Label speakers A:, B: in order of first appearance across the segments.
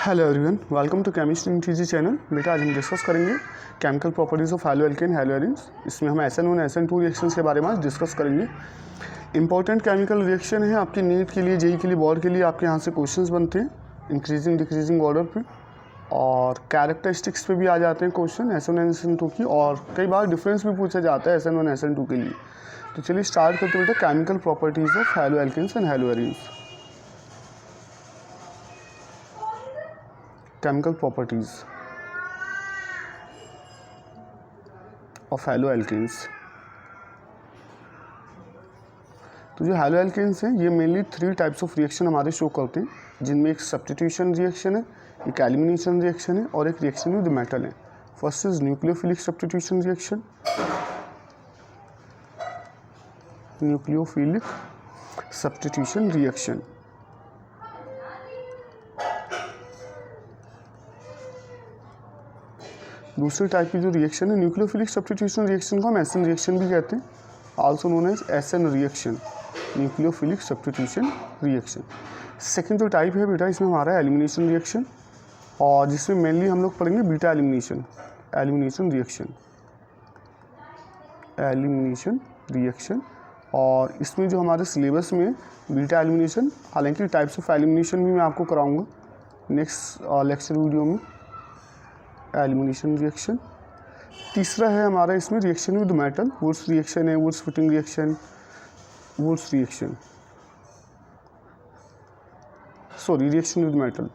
A: Hello everyone, welcome to chemistry in TG channel. बेटा आज हम डिस्कस करेंगे chemical properties of haloalkane haloarenes. इसमें हम SN1 SN2 रिएक्शंस के बारे में आज डिस्कस करेंगे। इंपॉर्टेंट केमिकल रिएक्शन है आपकी नीट के लिए, जेई के लिए, बोर्ड के लिए। आपके यहाँ से क्वेश्चंस बनते हैं इंक्रीजिंग डिक्रीजिंग ऑर्डर पे, और कैरेक्टरिस्टिक्स पे भी आ जाते हैं क्वेश्चन SN1 SN2 की, और कई बार डिफरेंस भी पूछा जाता है SN1 SN2 के लिए। तो चलिए स्टार्ट करते हैं बेटा, chemical properties of haloalkanes and haloarenes. Chemical properties of haloalkanes. तो जो हैलो एल्केन्स हैं ये मेनली 3 टाइप्स ऑफ रिएक्शन हमारे शो करते हैं, जिनमें एक सब्स्टिट्यूशन रिएक्शन है, एक एलिमिनेशन रिएक्शन है, और एक रिएक्शन विद मेटल है। First is nucleophilic substitution reaction. Nucleophilic substitution reaction. दूसरे टाइप की जो रिएक्शन है न्यूक्लियोफिलिक सब्स्टिट्यूशन रिएक्शन को हम SN रिएक्शन भी कहते हैं, also known as SN reaction, nucleophilic substitution reaction. Second जो टाइप है बेटा, इसमें हमारा एलिमिनेशन रिएक्शन, और जिसमें मेनली हम लोग पढ़ेंगे beta elimination, elimination reaction, elimination reaction. और इसमें जो हमारे सिलेबस में बीटा एलिमिनेशन, हालांकि टाइप्स ऑफ एलिमिनेशन भी मैं आपको कराऊंगा नेक्स्ट लेक्चर वीडियो में, एलिमिनेशन रिएक्शन। तीसरा है हमारा इसमें reaction with metal, Wurtz reaction है, Wurtz Fittig reaction, Wurtz reaction, sorry reaction with metal,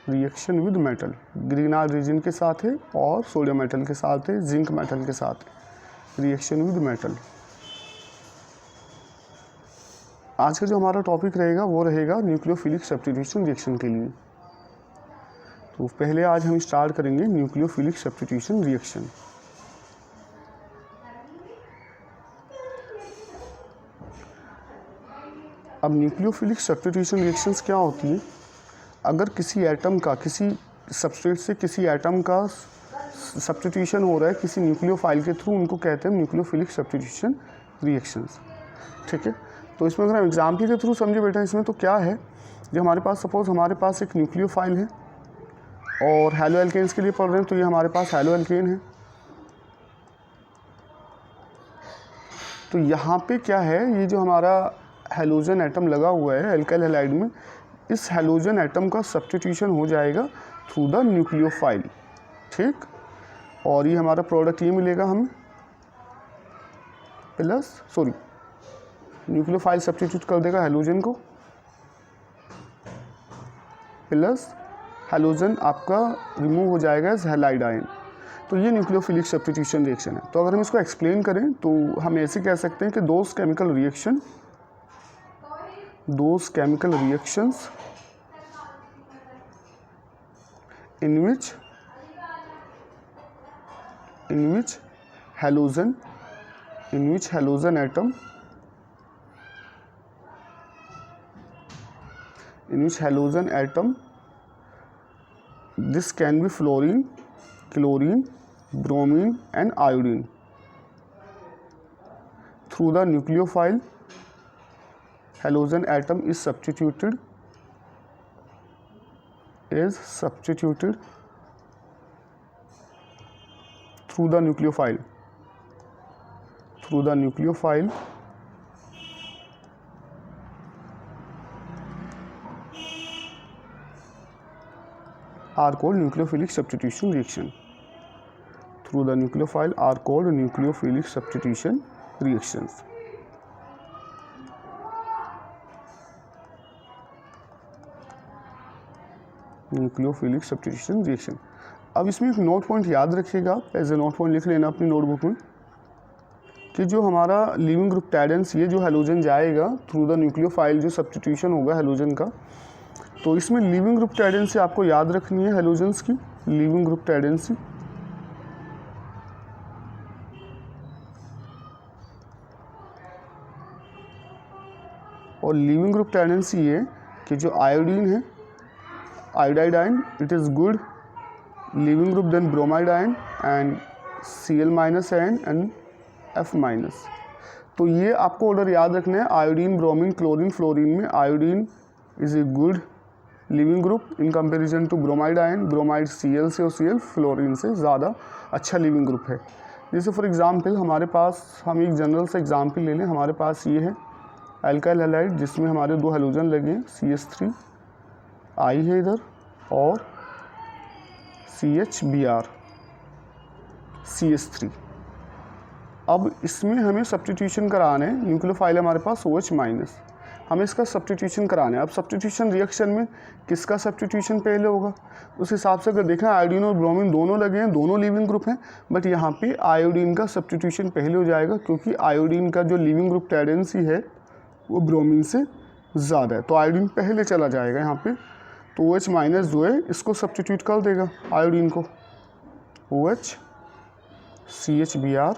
A: reaction with metal Grignard reagent के साथ है और सोडियम मेटल के साथ है, जिंक मेटल के साथ है, रिएक्शन विद मेटल। आज का जो हमारा टॉपिक रहेगा वो रहेगा न्यूक्लियोफिलिक सब्स्टिट्यूशन रिएक्शन के लिए। तो पहले आज हम स्टार्ट करेंगे न्यूक्लियोफिलिक सब्स्टिट्यूशन रिएक्शन। अब न्यूक्लियोफिलिक सब्स्टिट्यूशन रिएक्शंस क्या होती है? अगर किसी एटम का किसी सबस्ट्रेट से किसी एटम का सब्स्टिट्यूशन हो रहा है किसी न्यूक्लियोफाइल के थ्रू, उनको कहते हैं न्यूक्लियोफिलिक सब्स्टिट्यूशन रिएक्शंस। ठीक है, तो इसमें अगर हम एग्जाम्पल के थ्रू समझे बेटा, इसमें तो क्या है, जो हमारे पास सपोज हमारे पास एक न्यूक्लियोफाइल है और हैलो एल्केन्स के लिए पढ़ रहे हैं, तो ये हमारे पास हैलो एल्केन है। तो यहाँ पे क्या है, ये जो हमारा हैलोजन एटम लगा हुआ है एल्काइल हैलाइड में, इस हैलोजन एटम का सब्स्टिट्यूशन हो जाएगा थ्रू द न्यूक्लियोफाइल। ठीक, और ये हमारा प्रोडक्ट ये मिलेगा हमें, प्लस सॉरी न्यूक्लियोफाइल सब्स्टिट्यूट कर देगा हैलोजन को, प्लस हैलोजन आपका रिमूव हो जाएगा एज हैलाइड आयन। तो ये न्यूक्लियोफिलिक सब्स्टिट्यूशन रिएक्शन है। तो अगर हम इसको एक्सप्लेन करें तो हम ऐसे कह सकते हैं कि those chemical reactions in which halogen atom, this can be fluorine, chlorine, bromine and iodine. Through the nucleophile, halogen atom is substituted through the nucleophile are called nucleophilic substitution reaction. Through the nucleophile are called nucleophilic substitution reactions. Nucleophilic substitution reaction. अब इसमें एक note point याद रखिएगा, as a note point लिख लेना अपनी notebook में, कि जो हमारा लिविंग ग्रुप टैडेंस, ये जो हैलोजन जाएगा थ्रू द न्यूक्लियोफाइल, जो सब्स्टिट्यूशन होगा हैलोजन का, तो इसमें लिविंग ग्रुप टैडेंसी आपको याद रखनी है हैलोजन्स की, लिविंग ग्रुप टैडेंसी। और लिविंग ग्रुप टैडेंसी ये कि जो आयोडीन है, iodide ion, it is good leaving group than bromide ion and Cl minus ion and F minus। तो ये आपको ऑर्डर याद रखना है। आयोडीन, ब्रोमीन, क्लोरीन, फ्लोरीन में iodine is a good living group in comparison to bromide ion. Bromide Cl से और Cl fluorine से ज़्यादा अच्छा लिविंग ग्रुप है। जैसे फॉर एग्जांपल हमारे पास, हम एक जनरल सा एग्जांपल ले लें, हमारे पास ये है एल्काइल हैलाइड जिसमें हमारे 2 हेलोजन लगे हैं, CH3 I है इधर और CHBr CH3। अब इसमें हमें सब्स्टिट्यूशन कराना है, न्यूक्लियोफाइल हमारे पास OH-, हमें इसका सब्स्टिट्यूशन कराना है। अब सब्स्टिट्यूशन रिएक्शन में किसका सब्स्टिट्यूशन पहले होगा, उस हिसाब से अगर देखें आयोडीन और ब्रोमीन दोनों लगे हैं, दोनों लिविंग ग्रुप हैं, बट यहाँ पे आयोडीन का सब्स्टिट्यूशन पहले हो जाएगा क्योंकि आयोडीन का जो लिविंग ग्रुप टेंडेंसी है वो ब्रोमीन से ज़्यादा है, तो आयोडीन पहले चला जाएगा यहाँ पे। तो OH- जो है इसको सब्स्टिट्यूट कर देगा आयोडीन को, OH CHBr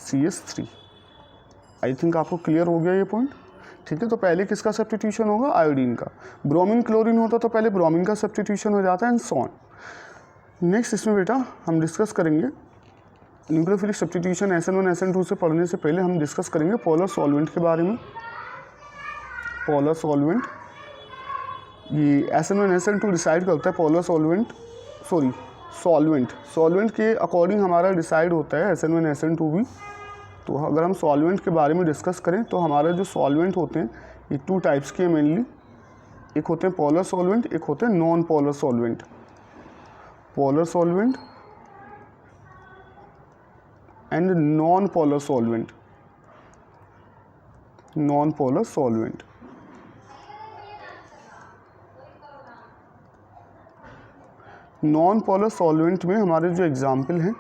A: CH3। I think आपको क्लियर हो गया ये पॉइंट, ठीक है। तो पहले किसका सब्स्टिट्यूशन होगा, आयोडीन का। ब्रोमीन क्लोरीन होता तो पहले ब्रोमीन का सब्स्टिट्यूशन हो जाता है एंड सो ऑन। नेक्स्ट इसमें बेटा हम डिस्कस करेंगे न्यूक्लियोफिलिक सब्स्टिट्यूशन SN1 SN2 से पढ़ने से पहले हम डिस्कस करेंगे पोलर सॉल्वेंट के बारे में। पोलर सॉल्वेंट, ये SN1 SN2 डिसाइड करता है पोलर सॉल्वेंट के अकॉर्डिंग हमारा डिसाइड होता है SN1 SN2 भी। तो अगर हम सॉल्वेंट के बारे में डिस्कस करें तो हमारे जो सॉल्वेंट होते हैं ये 2 टाइप्स के हैं मेनली। एक होते हैं पोलर सॉल्वेंट, एक होते हैं non polar solvent. Polar solvent and non polar solvent. Non polar solvent, non polar solvent में हमारे जो एग्जाम्पल हैं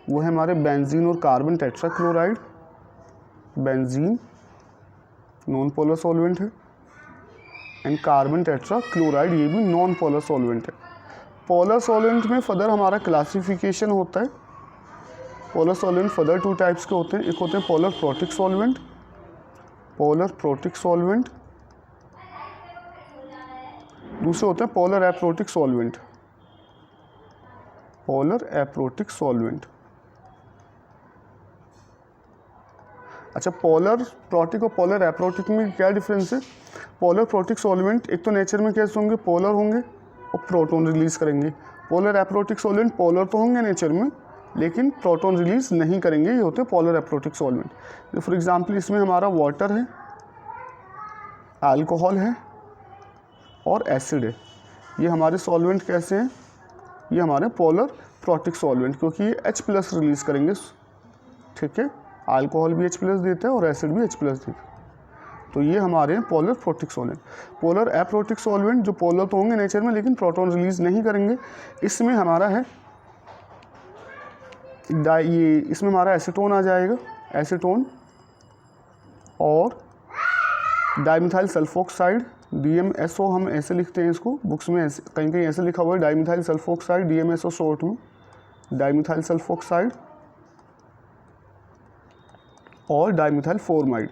A: वो है हमारे बेंजीन और carbon tetrachloride. Benzene non polar solvent है एंड कार्बन टेट्राक्लोराइड ये भी नॉन पोलर सॉल्वेंट है। पोलर सॉल्वेंट में फर्दर हमारा क्लासिफिकेशन होता है। पोलर सॉल्वेंट फर्दर 2 टाइप्स के होते हैं, एक होते हैं polar protic solvent, polar protic solvent, दूसरे होते हैं polar aprotic solvent. Polar aprotic solvent, अच्छा पोलर प्रोटिक और पोलर एप्रोटिक में क्या डिफरेंस है। पोलर प्रोटिक सॉल्वेंट एक तो नेचर में कैसे होंगे, पोलर होंगे और प्रोटॉन रिलीज करेंगे। पोलर एप्रोटिक सॉल्वेंट पोलर तो होंगे नेचर में लेकिन प्रोटॉन रिलीज नहीं करेंगे, ये होते हैं polar aprotic solvent. For example इसमें हमारा वाटर है, अल्कोहल है और एसिड है। ये हमारे सॉल्वेंट कैसे हैं, ये हमारे पोलर प्रोटिक सॉल्वेंट क्योंकि ये H+ रिलीज करेंगे, ठीक है। अल्कोहल भी H+ देता है और एसिड भी H+ देता है, तो ये हमारे polar protic solvent. Polar aprotic solvent जो पोलर तो होंगे नेचर में लेकिन प्रोटॉन रिलीज नहीं करेंगे, इसमें हमारा है ये, इसमें हमारा एसीटोन आ जाएगा, एसीटोन और डाइमिथाइल सल्फोक्साइड DMSO, हम ऐसे लिखते हैं इसको बुक्स में, ऐसे कहीं कहीं ऐसे लिखा हुआ है डाइमिथाइल सल्फोक्साइड DMSO शॉर्ट में, डाइमिथाइल सल्फोक्साइड और डाइमिथाइल फॉर्माइड,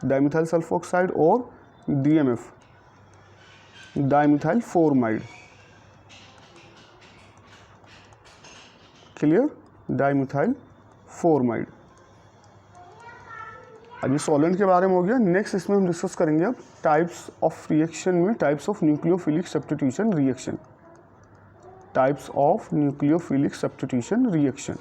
A: डाइमिथाइल सल्फोक्साइड और DMF dimethyl formamide, clear, dimethyl formamide. अब ये सॉल्वेंट के बारे में हो गया। नेक्स्ट इसमें हम डिस्कस करेंगे अब टाइप्स ऑफ रिएक्शन में, types of nucleophilic substitution reaction, types of nucleophilic substitution reaction.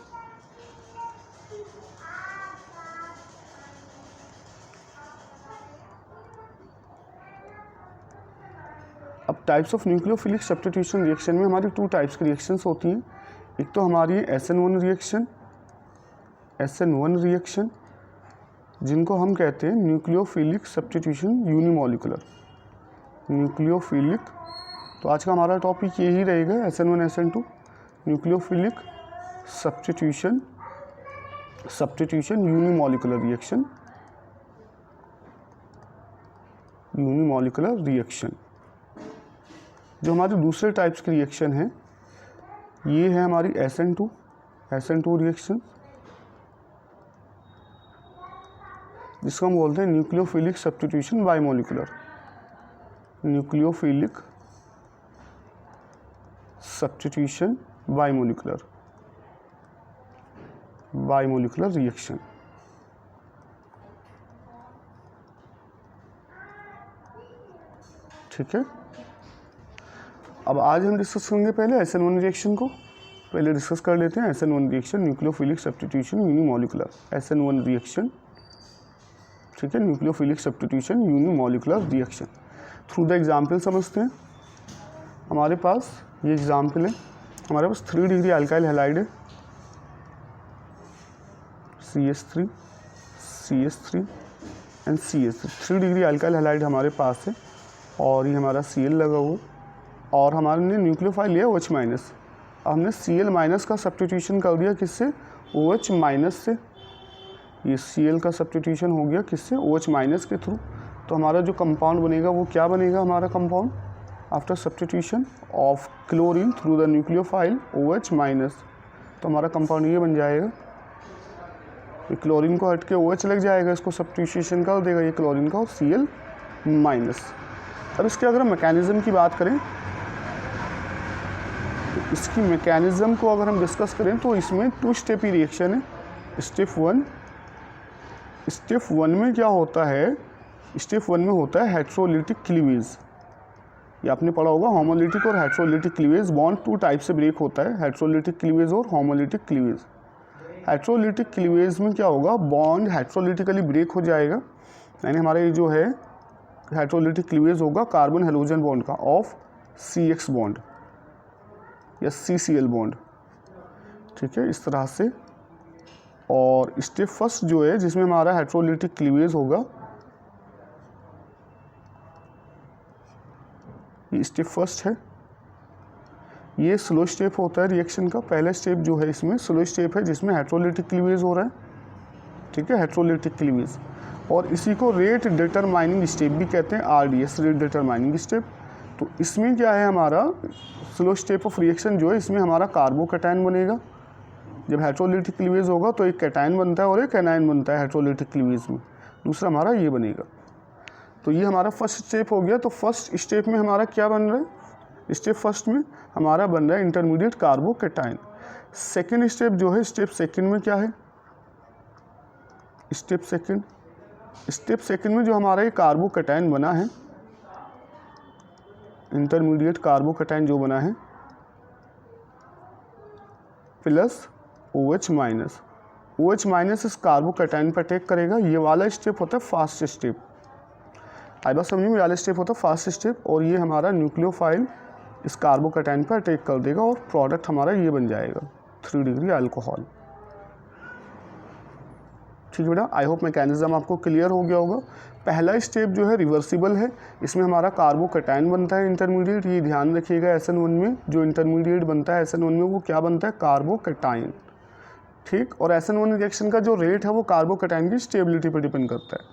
A: अब types of nucleophilic substitution reaction में हमारी 2 टाइप्स की रिएक्शंस होती हैं। एक तो हमारी SN1 रिएक्शन, SN1 रिएक्शन जिनको हम कहते हैं न्यूक्लियोफिलिक सब्स्टिट्यूशन यूनिमॉलिकुलर, न्यूक्लियोफिलिक। तो आज का हमारा टॉपिक यही रहेगा SN1 SN2 nucleophilic substitution unimolecular reaction, unimolecular reaction. जो हमारे दूसरे टाइप्स की रिएक्शन है ये है हमारी SN2 रिएक्शन जिसको हम बोलते हैं nucleophilic substitution bimolecular, nucleophilic substitution bimolecular reaction. ठीक है। अब आज हम डिस्कस करेंगे पहले SN1 रिएक्शन को। पहले डिस्कस कर लेते हैं SN1 reaction, nucleophilic substitution unimolecular, SN1 reaction, ठीक है, nucleophilic substitution unimolecular reaction. Through the example समझते हैं। हमारे पास ये एग्जाम्पल है, हमारे पास 3 डिग्री अल्काइल हैलाइड है, CH3 CH3 and CH3। 3 degree alkyl halide हमारे पास है और ये हमारा Cl लगा हुआ, और हमारे न्यूक्लियोफाइल लिया OH माइनस। हमने Cl माइनस का सब्स्टिट्यूशन कर दिया किससे, OH माइनस से। ये Cl का सब्स्टिट्यूशन हो गया किससे, OH माइनस के थ्रू। तो हमारा जो कंपाउंड बनेगा वो क्या बनेगा, हमारा compound after substitution of chlorine through the nucleophile OH minus, तो हमारा कंपाउंड ये बन जाएगा। ये क्लोरीन को हट के OH लग जाएगा, इसको सब्स्टिट्यूशन कर देगा ये क्लोरीन का, और Cl माइनस। अब इसके अगर हम मैकेनिज़्म की बात करें, तो इसकी मैकेनिज़्म को अगर हम डिस्कस करें तो इसमें 2 स्टेप ही रिएक्शन है। स्टेप 1 में क्या होता है, स्टेप 1 में होता है हेट्रोलिटिक क्लीवेज। ये आपने पढ़ा होगा, होमोलिटिक और हेट्रोलिटिक क्लीवेज, बॉन्ड 2 टाइप से ब्रेक होता है, हेट्रोलिटिक क्लीवेज और होमोलिटिक क्लीवेज। हेट्रोलिटिक क्लीवेज में क्या होगा, बॉन्ड हेट्रोलिटिकली ब्रेक हो जाएगा, यानी हमारा ये जो है हेट्रोलिटिक क्लीवेज होगा कार्बन हेलोजन बॉन्ड का ऑफ CX बॉन्ड या CCl बॉन्ड, ठीक है, इस तरह से। और स्टेप फर्स्ट जो है जिसमें हमारा हेट्रोलिटिक क्लीवेज होगा, ये स्टेप फर्स्ट है। ये स्लो स्टेप होता है रिएक्शन का, पहला स्टेप जो है इसमें स्लो स्टेप है जिसमें हेट्रोलिटिक क्लीवेज हो रहा है, ठीक है, हेट्रोलिटिक क्लीवेज। और इसी को रेट डिटरमाइनिंग स्टेप भी कहते हैं, RDS, रेट डिटरमाइनिंग स्टेप। तो इसमें क्या है, हमारा स्लो स्टेप ऑफ रिएक्शन जो है, इसमें हमारा कार्बोकैटायन बनेगा। जब हेट्रोलिटिक क्लीवेज होगा तो एक कैटायन बनता है और एक एनायन बनता है हेट्रोलिटिक क्लीवेज में, दूसरा हमारा ये बनेगा। तो ये हमारा फर्स्ट स्टेप हो गया। तो फर्स्ट स्टेप में हमारा क्या बन रहा है, स्टेप फर्स्ट में हमारा बन रहा है इंटरमीडिएट कार्बोकैटायन। सेकेंड स्टेप जो है, स्टेप सेकेंड में क्या है, स्टेप सेकेंड में जो हमारा ये कार्बोकैटायन बना है, इंटरमीडिएट कार्बोकैटायन जो बना है, plus OH minus. OH minus इस कार्बोकैटायन पर अटैक करेगा। ये वाला स्टेप होता है फास्ट स्टेप, आई बात समझिए, ये वाला स्टेप होता है फास्ट स्टेप। और ये हमारा न्यूक्लियोफाइल इस कार्बोकैटायन पर अटैक कर देगा और प्रोडक्ट हमारा ये बन जाएगा 3 डिग्री अल्कोहल, ठीक है बेटा। आई होप मैकेनिज्म आपको क्लियर हो गया होगा। पहला स्टेप जो है रिवर्सिबल है, इसमें हमारा कार्बोकैटायन बनता है इंटरमीडिएट, ये ध्यान रखिएगा। SN1 में जो इंटरमीडिएट बनता है SN1 में वो क्या बनता है, कार्बोकैटायन, ठीक। और SN1 रिएक्शन का जो रेट है वो कार्बोकैटायन की स्टेबिलिटी पर डिपेंड करता है।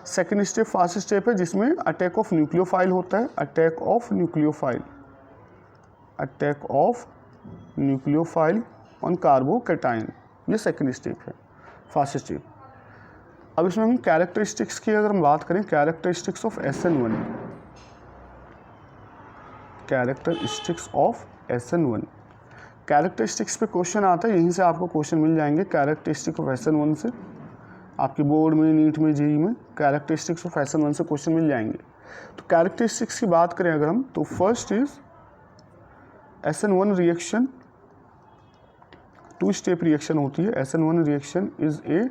A: सेकेंड स्टेप फास्ट स्टेप है जिसमें अटैक ऑफ न्यूक्लियोफाइल होता है, attack of nucleophile on carbocation, ये सेकेंड स्टेप है, फास्ट स्टेप। अब इसमें हम कैरेक्टरिस्टिक्स की अगर हम बात करें, characteristics of SN1, characteristics of SN1, characteristics पे क्वेश्चन आता है, यहीं से आपको क्वेश्चन मिल जाएंगे कैरेक्टरिस्टिक ऑफ SN1 से। आपके बोर्ड में, नीट में, जेई में कैरेक्टरिस्टिक्स ऑफ SN1 से क्वेश्चन मिल जाएंगे। तो कैरेक्टरिस्टिक्स की बात करें अगर हम, तो first is SN1 reaction 2 step reaction होती है। SN1 reaction is A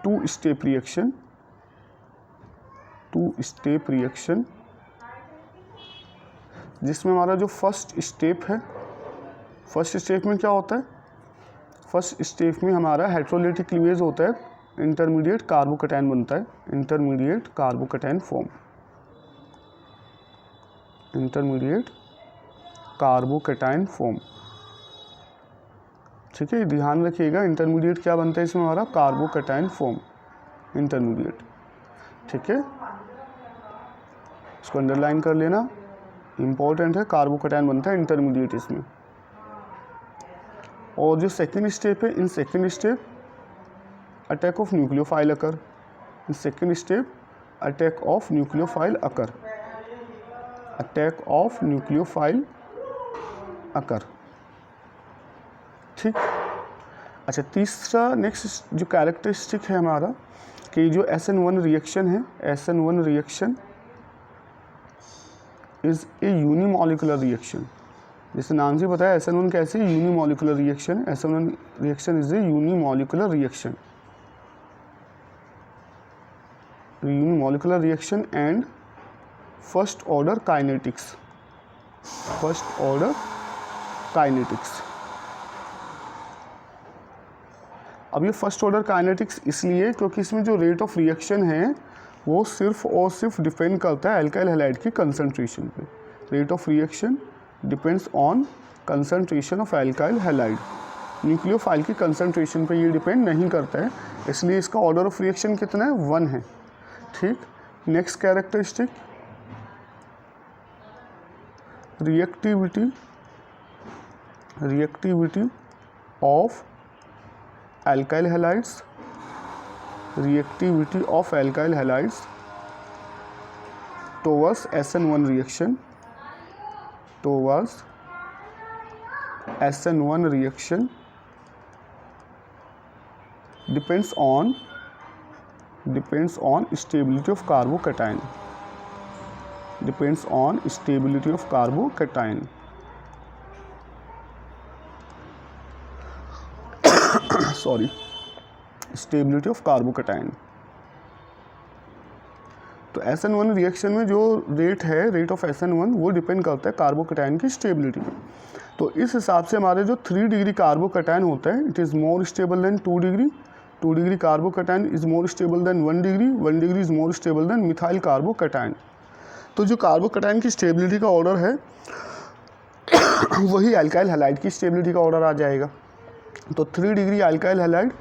A: 2 step reaction, जिसमें हमारा जो फर्स्ट स्टेप है, फर्स्ट स्टेप में क्या होता है, फर्स्ट स्टेप में हमारा हेट्रोलिटिक क्लीवेज होता है, इंटरमीडिएट कार्बोकैटायन बनता है, intermediate carbocation form, intermediate carbocation form, ठीक है, ध्यान रखिएगा। इंटरमीडिएट क्या बनता है इसमें हमारा, कार्बोकैटायन फॉर्म, इंटरमीडिएट, ठीक है, इसको अंडरलाइन कर लेना, इंपॉर्टेंट है। कार्बोकैटायन बनता है इंटरमीडिएट इसमें। और जो सेकेंड स्टेप है, in second step attack of nucleophile occur, in second step attack of nucleophile occur, attack of nucleophile occur, ठीक। अच्छा, तीसरा नेक्स्ट जो कैरेक्टरिस्टिक है हमारा, कि जो SN1 रिएक्शन है, SN1 reaction is a unimolecular reaction. जैसे नाम से बताया SN1 कैसे unimolecular reaction, SN1 reaction is a unimolecular reaction, unimolecular reaction and first order kinetics, first order kinetics. अब ये फर्स्ट ऑर्डर काइनेटिक्स इसलिए क्योंकि इसमें जो रेट ऑफ रिएक्शन है वो सिर्फ और सिर्फ डिपेंड करता है अल्काइल हैलाइड की कंसंट्रेशन पे। Rate of reaction depends on concentration of alkyl halide, nucleophile की कंसंट्रेशन पे ये डिपेंड नहीं करता है, इसलिए इसका ऑर्डर ऑफ रिएक्शन कितना है 1 है। ठीक, next characteristic reactivity of alkyl halides, reactivity of alkyl halides towards SN1 reaction, towards SN1 reaction depends on stability of carbocation, depends on stability of carbocation। Sorry, stability of carbocation. तो SN1 reaction में जो rate है, rate of SN1 वो depend करता है carbocation की stability पे। तो इस हिसाब से हमारे जो 3 डिग्री कार्बोकैटायन होता है it is more stable then 2 degree, 2 degree carbocation is more stable then 1 degree, 1 degree is more stable then methyl carbocation. तो जो कार्बोकैटायन की स्टेबिलिटी का ऑर्डर है वही अल्काइल हैलाइड की स्टेबिलिटी का ऑर्डर आ जाएगा। तो 3 degree alkyl halide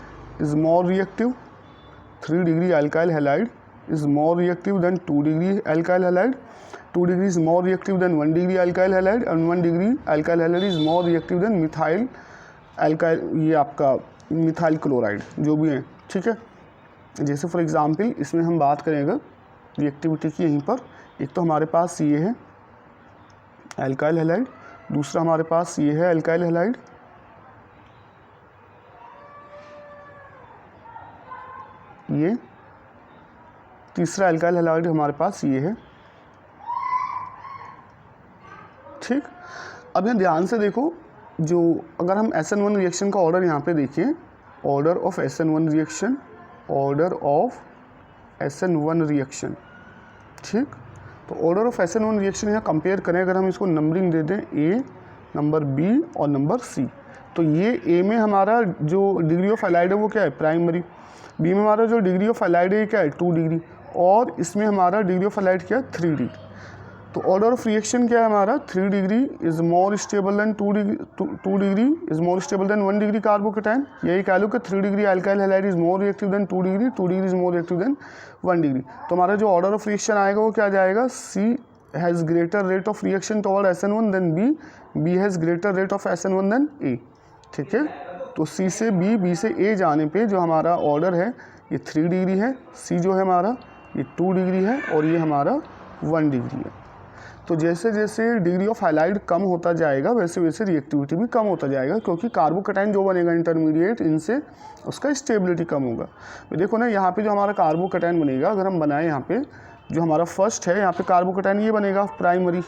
A: is more reactive, 3 degree alkyl halide is more reactive then 2 degree alkyl halide, 2 degree is more reactive then 1 degree alkyl halide and 1 degree alkyl halide is more reactive than methyl alkyl, ये आपका methyl chloride जो भी है। ठीक है, जैसे for example इसमें हम बात करेंगे रिएक्टिविटी की, यहीं पर एक तो हमारे पास ये है अल्काइल हैलाइड, दूसरा हमारे पास ये है अल्काइल हैलाइड, ये तीसरा अल्काइल हैलाइड हमारे पास ये है। ठीक, अब यहाँ ध्यान से देखो, जो अगर हम SN1 रिएक्शन का ऑर्डर यहाँ पे देखें, order of SN1 reaction, order of SN1 reaction. ठीक, तो ऑर्डर ऑफ SN1 रिएक्शन यहाँ कंपेयर करें, अगर हम इसको नंबरिंग दे दें A, नंबर B और नंबर C, तो ये A में हमारा जो डिग्री ऑफ हैलाइड है वो क्या है प्राइमरी, बी में हमारा जो डिग्री ऑफ हैलाइड है क्या है 2 डिग्री, और इसमें हमारा डिग्री ऑफ हैलाइड क्या है 3 डिग्री। तो ऑर्डर ऑफ रिएक्शन क्या है हमारा 3 degree is more stable then 2 degree, 2 degree is more stable then 1 degree carbocation. यही कह लो कि 3 degree alkyl halide is more reactive then 2 degree, 2 degree is more reactive then 1 degree. तो हमारा जो ऑर्डर ऑफ रिएक्शन आएगा वो क्या जाएगा, C has greater rate of reaction toward SN1 than B has greater rate of SN1 than A। ठीक है, तो C से B से A जाने पे जो हमारा ऑर्डर है ये 3 डिग्री है, C जो है हमारा ये 2 डिग्री है और ये हमारा 1 डिग्री है। तो जैसे जैसे डिग्री ऑफ हैलाइड कम होता जाएगा वैसे वैसे रिएक्टिविटी भी कम होता जाएगा, क्योंकि कार्बोकैटायन जो बनेगा इंटरमीडिएट इनसे उसका स्टेबिलिटी कम होगा। देखो ना यहाँ पे जो हमारा कार्बोकैटायन बनेगा, अगर हम बनाए यहाँ पे जो हमारा फर्स्ट है, यहाँ पे कार्बोकैटायन ये बनेगा प्राइमरी।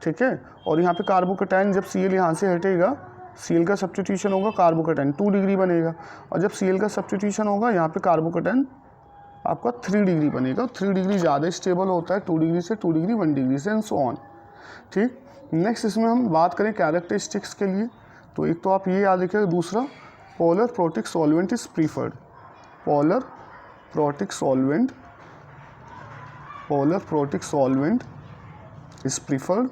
A: ठीक है, और यहाँ पे कार्बोकैटायन जब Cl यहाँ से हटेगा, Cl का सब्स्टिट्यूशन होगा, कार्बोकैटायन 2 डिग्री बनेगा, और जब Cl का सब्स्टिट्यूशन होगा यहाँ पे कार्बोकैटायन आपका 3 डिग्री बनेगा। 3 डिग्री ज़्यादा स्टेबल होता है 2 डिग्री से, 2 डिग्री 1 डिग्री से एंड सो ऑन। ठीक, नेक्स्ट इसमें हम बात करें कैरेक्टरिस्टिक्स के लिए, तो एक तो आप ये याद रखिएगा, दूसरा polar protic solvent is preferred, polar protic solvent is preferred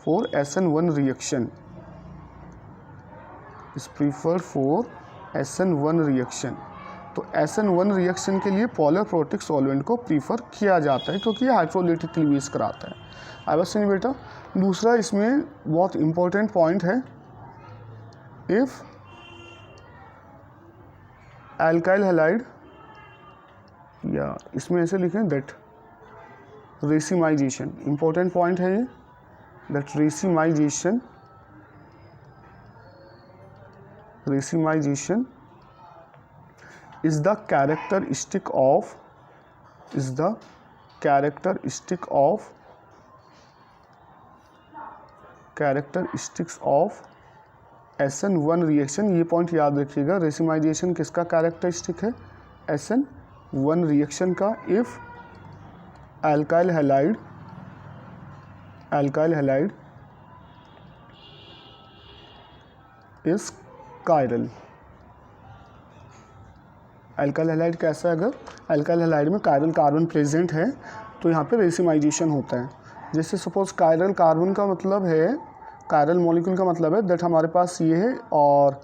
A: for SN1 reaction, is preferred for SN1 reaction. तो SN1 रिएक्शन के लिए पोलर प्रोटिक सॉल्वेंट को प्रीफर किया जाता है क्योंकि ये हाइड्रोलिटिक रिलीज कराता है। आई बस नहीं बेटा। दूसरा इसमें बहुत इंपॉर्टेंट पॉइंट है, इफ अल्काइल हैलाइड, या इसमें ऐसे लिखें दैट रेसिमाइजेशन, इंपॉर्टेंट पॉइंट है ये, that racemisation is the characteristic of characteristics of SN1 reaction, ये पॉइंट याद रखिएगा। रेसिमाइजेशन किसका कैरेक्टरिस्टिक है? SN1 रिएक्शन का। If alkyl halide is chiral. Alkyl halide कैसा है? अगर अल्काइल हैलाइड में कायरल कार्बन प्रेजेंट है तो यहाँ पे रेसिमाइजेशन होता है। जैसे सपोज कायरल कार्बन का मतलब है, कायरल मॉलिक्यूल का मतलब है दैट हमारे पास ये है और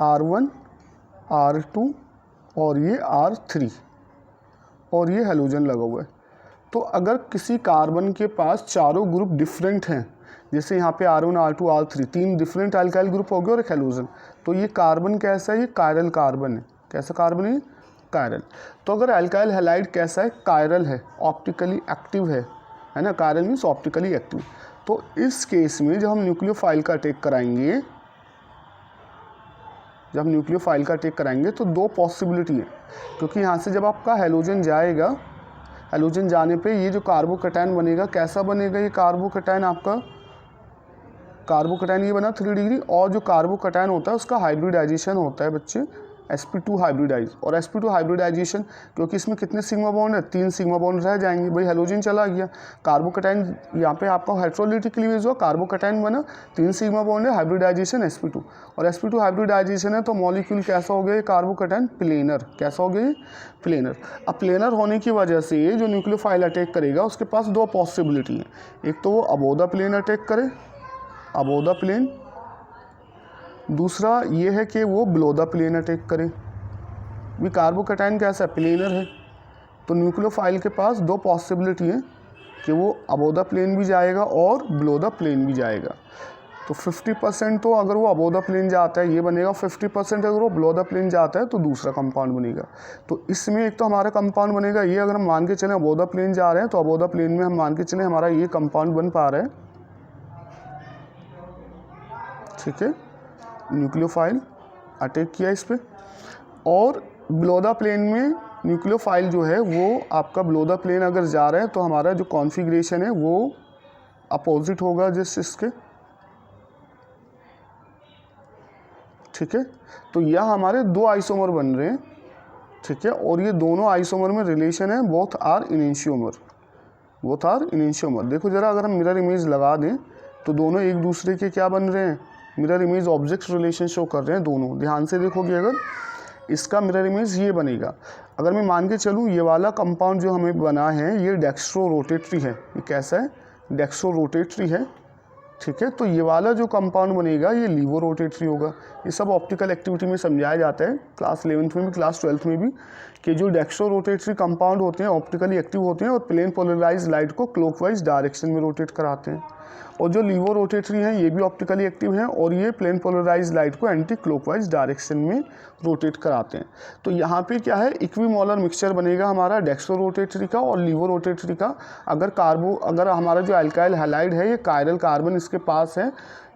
A: R1 R2 और ये R3 और ये हेलोजन लगा हुआ है। तो अगर किसी कार्बन के पास चारों ग्रुप डिफरेंट हैं, जैसे यहाँ पे R1 R2 R3 तीन डिफरेंट अल्काइल ग्रुप हो गए और एक हेलोजन, तो ये कार्बन कैसा है? ये कायरल कार्बन है। कैसा कार्बन है? कायरल। तो अगर अल्काइल हैलाइड कैसा है? कायरल है, ऑप्टिकली एक्टिव है ना। Chiral means optically active. तो इस केस में जब हम न्यूक्लियोफाइल का अटैक कराएंगे, तो दो पॉसिबिलिटी है, क्योंकि यहाँ से जब आपका हेलोजन जाएगा, हेलोजन जाने पे ये जो कार्बोकैटायन बनेगा, कैसा बनेगा? ये कार्बोकैटायन आपका, कार्बोकैटायन ये बना 3 डिग्री, और जो कार्बोकैटायन होता है उसका हाइब्रिडाइजेशन होता है बच्चे, sp2 हाइब्रिडाइज। और sp2 हाइब्रिडाइजेशन, क्योंकि इसमें कितने सिग्मा बॉन्ड है? 3 सिग्मा बॉन्ड रह जाएंगे। भाई हेलोजन चला गया, कार्बोकैटायन यहाँ पे आपका हेट्रोलिटिक क्लीवेज हुआ, कार्बोकैटायन बना, 3 सिग्मा बॉन्ड है, हाइब्रिडाइजेशन sp2। और sp2 हाइब्रिडाइजेशन है तो मॉलिक्यूल कैसा हो गया? Carbocation planar. कैसा हो गया? प्लेनर। अब प्लेनर होने की वजह से जो न्यूक्लियोफाइल अटैक करेगा उसके पास दो पॉसिबिलिटी है। एक तो वो अबोव द प्लेन अटैक करे, अबोव द प्लेन। दूसरा ये है कि वो बिलो द प्लेन अटैक करे। भी कार्बोकैटायन कैसा है? प्लेनर है। तो न्यूक्लियोफाइल के पास दो पॉसिबिलिटी है कि वो अबोव द प्लेन भी जाएगा और बिलो द प्लेन भी जाएगा। तो 50% तो अगर वो अबोव द प्लेन जाता है ये बनेगा, 50% अगर वो बिलो द प्लेन जाता है तो दूसरा कंपाउंड बनेगा। तो इसमें एक तो हमारा कंपाउंड बनेगा ये, अगर हम मान के चलें अबोव द प्लेन जा रहे हैं तो अबोव द प्लेन में हम मान के चलें हमारा ये कंपाउंड बन पा रहा है, ठीक है। न्यूक्लियोफाइल अटैक किया इस पर, और बिलो द प्लेन में न्यूक्लियोफाइल जो है वो आपका बिलो द प्लेन अगर जा रहा है तो हमारा जो कॉन्फ़िगरेशन है वो अपोजिट होगा जिस इसके, ठीक है। तो यह हमारे दो आइसोमर बन रहे हैं, ठीक है, और ये दोनों आइसोमर में रिलेशन है, both are enantiomer, both are enantiomer. देखो जरा, अगर हम मिरर इमेज लगा दें तो दोनों एक दूसरे के क्या बन रहे हैं? Mirror image object relation show कर रहे हैं दोनों। ध्यान से देखोगे, अगर इसका मिरर इमेज ये बनेगा, अगर मैं मान के चलूँ ये वाला कंपाउंड जो हमें बना है ये डेक्स्ट्रो रोटेटरी है। ये कैसा है? डेक्स्ट्रो रोटेटरी है, ठीक है। तो ये वाला जो कंपाउंड बनेगा ये लीवो रोटेटरी होगा। ये सब ऑप्टिकल एक्टिविटी में समझाया जाता है, क्लास 11th में भी, क्लास 12th में भी, कि जो डेक्स्ट्रो रोटेटरी कंपाउंड होते हैं ऑप्टिकली एक्टिव होते हैं और प्लेन पोलराइज लाइट को क्लॉकवाइज डायरेक्शन में रोटेट कराते हैं। और जो लीवो रोटेटरी हैं ये भी ऑप्टिकली एक्टिव हैं और ये प्लेन पोलराइज लाइट को एंटी क्लॉकवाइज डायरेक्शन में रोटेट कराते हैं। तो यहाँ पे क्या है? इक्विमोलर मिक्सचर बनेगा हमारा डेक्स्ट्रो रोटेटरी का और लीवो रोटेटरी का। अगर हमारा जो अल्काइल हैलाइड है ये कायरल कार्बन इसके पास है,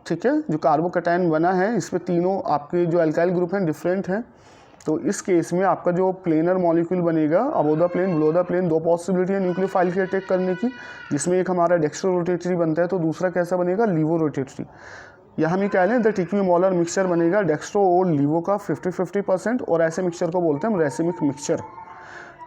A: ठीक है, जो कार्बोकैटायन बना है इस पर तीनों आपके जो अल्काइल ग्रुप हैं डिफरेंट हैं। तो इस केस में आपका जो प्लेनर मॉलिक्यूल बनेगा above the plane below the plane, दो पॉसिबिलिटी है न्यूक्लियोफाइल के अटैक करने की, जिसमें एक हमारा डेक्स्ट्रो रोटेटरी बनता है तो दूसरा कैसा बनेगा? Levo rotatory. या हम ये कह लें दैट इक्विमोलर मिक्सचर बनेगा डेक्स्ट्रो और लीवो का 50-50%, और ऐसे मिक्सचर को बोलते हैं हम रेसिमिक मिक्सचर,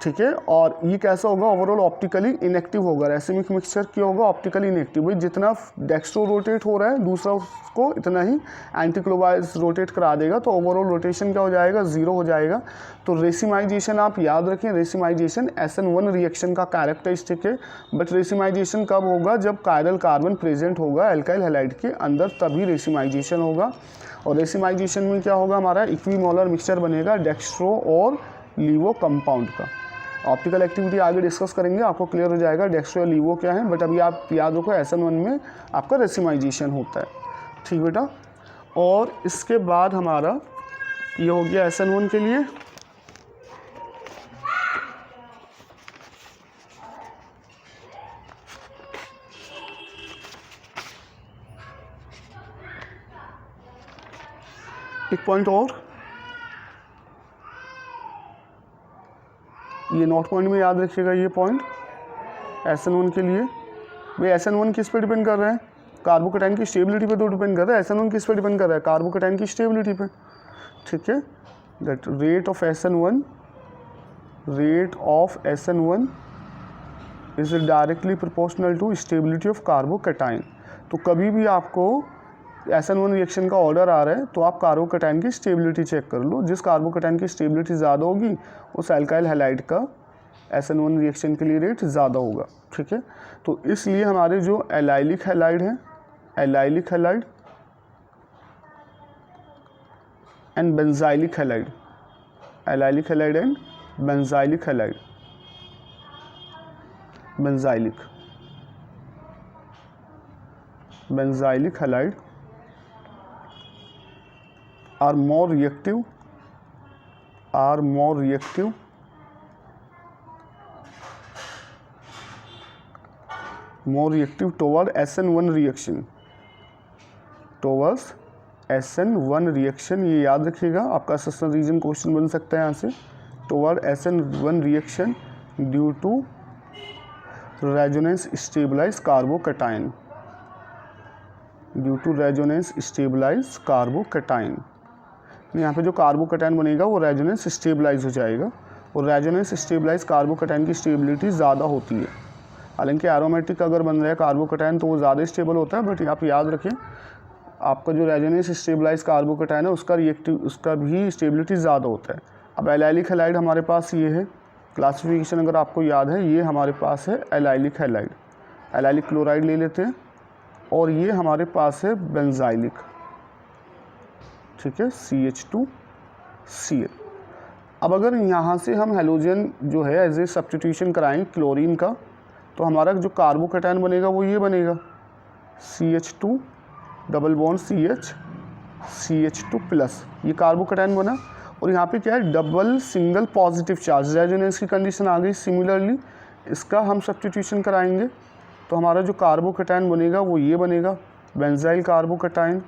A: ठीक है। और ये कैसा होगा? ओवरऑल ऑप्टिकली इनएक्टिव होगा। रेसिमिक मिक्सचर क्या होगा? Optically inactive. भाई जितना डेक्स्ट्रो रोटेट हो रहा है दूसरा उसको इतना ही एंटी क्लॉकवाइज रोटेट करा देगा, तो ओवरऑल रोटेशन क्या हो जाएगा? 0 हो जाएगा। तो रेसिमाइजेशन आप याद रखें, रेसिमाइजेशन SN1 रिएक्शन का कैरेक्टरिस्टिक है। बट रेसिमाइजेशन कब होगा? जब कायरल कार्बन प्रेजेंट होगा अल्काइल हैलाइड के अंदर, तभी रेसिमाइजेशन होगा। और रेसिमाइजेशन में क्या होगा? हमारा इक्विमोलर मिक्सचर बनेगा डेक्स्ट्रो और लीवो कंपाउंड का। ऑप्टिकल एक्टिविटी आगे डिस्कस करेंगे, आपको क्लियर हो जाएगा डेक्स्ट्रो और लीवो क्या है। बट अभी आप याद रखो SN1 में आपका रेसिमाइजेशन होता है, ठीक बेटा। और इसके बाद हमारा ये हो गया SN1 के लिए। एक पॉइंट और, ये नोट पॉइंट में याद रखिएगा, ये पॉइंट SN1 के लिए। भाई SN1 किस पे डिपेंड कर रहे हैं? कार्बोकैटायन की स्टेबिलिटी पे तो डिपेंड कर रहा है। SN1 किस पे डिपेंड कर रहा है? कार्बोकैटायन की स्टेबिलिटी पे, ठीक है। That rate of SN1 is directly proportional to stability of carbocation. तो कभी भी आपको SN1 रिएक्शन का ऑर्डर आ रहा है तो आप कार्बोकैटायन की स्टेबिलिटी चेक कर लो। जिस कार्बोकैटायन की स्टेबिलिटी ज़्यादा होगी उस अल्काइल हैलाइड का SN1 रिएक्शन के लिए रेट ज़्यादा होगा, ठीक है। तो इसलिए हमारे जो एलाइलिक हैलाइड हैं, allylic halide and benzylic halide, allylic halide and benzylic halide, benzylic halide are more reactive toward SN1 reaction, towards SN1 reaction। ये याद रखिएगा, आपका सस्टेन रीजन क्वेश्चन बन सकता है यहाँ से। toward SN1 reaction due to resonance stabilized carbocation, यहाँ पे जो कार्बोकैटायन बनेगा वो रेजोनेंस स्टेबलाइज हो जाएगा, और रेजोनेंस स्टेबलाइज कार्बोकैटायन की स्टेबिलिटी ज़्यादा होती है। हालांकि एरोमेटिक अगर बन रहा है कार्बोकैटायन तो वो ज़्यादा स्टेबल होता है, बट आप याद रखें आपका जो रेजोनेंस स्टेबलाइज कार्बोकैटायन है उसका भी स्टेबिलिटी ज़्यादा होता है। अब एलाइलिक हैलाइड हमारे पास ये है, क्लासिफिकेशन अगर आपको याद है, ये हमारे पास है एलाइलिक हैलाइड, एलाइलिक क्लोराइड ले लेते हैं, और ये हमारे पास है बेंजाइलिक, ठीक है, CH2Cl। अब अगर यहाँ से हम हेलोजन जो है एज ए सब्स्टिट्यूशन कराएं क्लोरीन का, तो हमारा जो कार्बोकैटायन बनेगा वो ये बनेगा CH2 डबल बॉन्ड CH2+, ये कार्बोकैटायन बना। और यहाँ पे क्या है, double single positive charge, resonance की कंडीशन आ गई। सिमिलरली इसका हम सब्स्टिट्यूशन कराएंगे तो हमारा जो कार्बोकैटायन बनेगा वो ये बनेगा बेंजाइल कार्बोकैटायन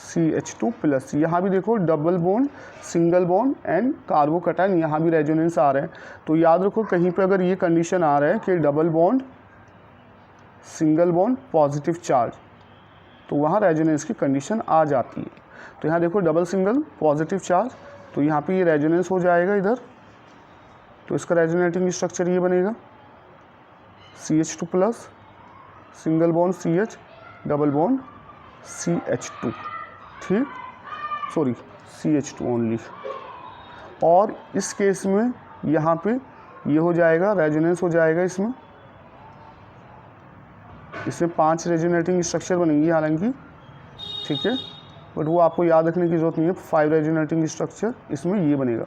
A: CH2+। यहाँ भी देखो double bond, single bond and carbocation, यहाँ भी रेजोनेंस आ रहा है। तो याद रखो कहीं पे अगर ये कंडीशन आ रहा है कि double bond, single bond, positive charge, तो वहाँ रेजोनेंस की कंडीशन आ जाती है। तो यहाँ देखो डबल सिंगल पॉजिटिव चार्ज, तो यहाँ पे ये रेजोनेंस हो जाएगा इधर, तो इसका रेजोनेटिंग स्ट्रक्चर ये बनेगा CH2+, single bond CH, double bond CH2, ठीक, सॉरी CH2 ओनली। और इस केस में यहाँ पे ये हो जाएगा, रेजोनेंस हो जाएगा इसमें 5 रेजोनेटिंग स्ट्रक्चर बनेंगी हालांकि, ठीक है, बट वो आपको याद रखने की ज़रूरत नहीं है। 5 रेजोनेटिंग स्ट्रक्चर इसमें ये बनेगा।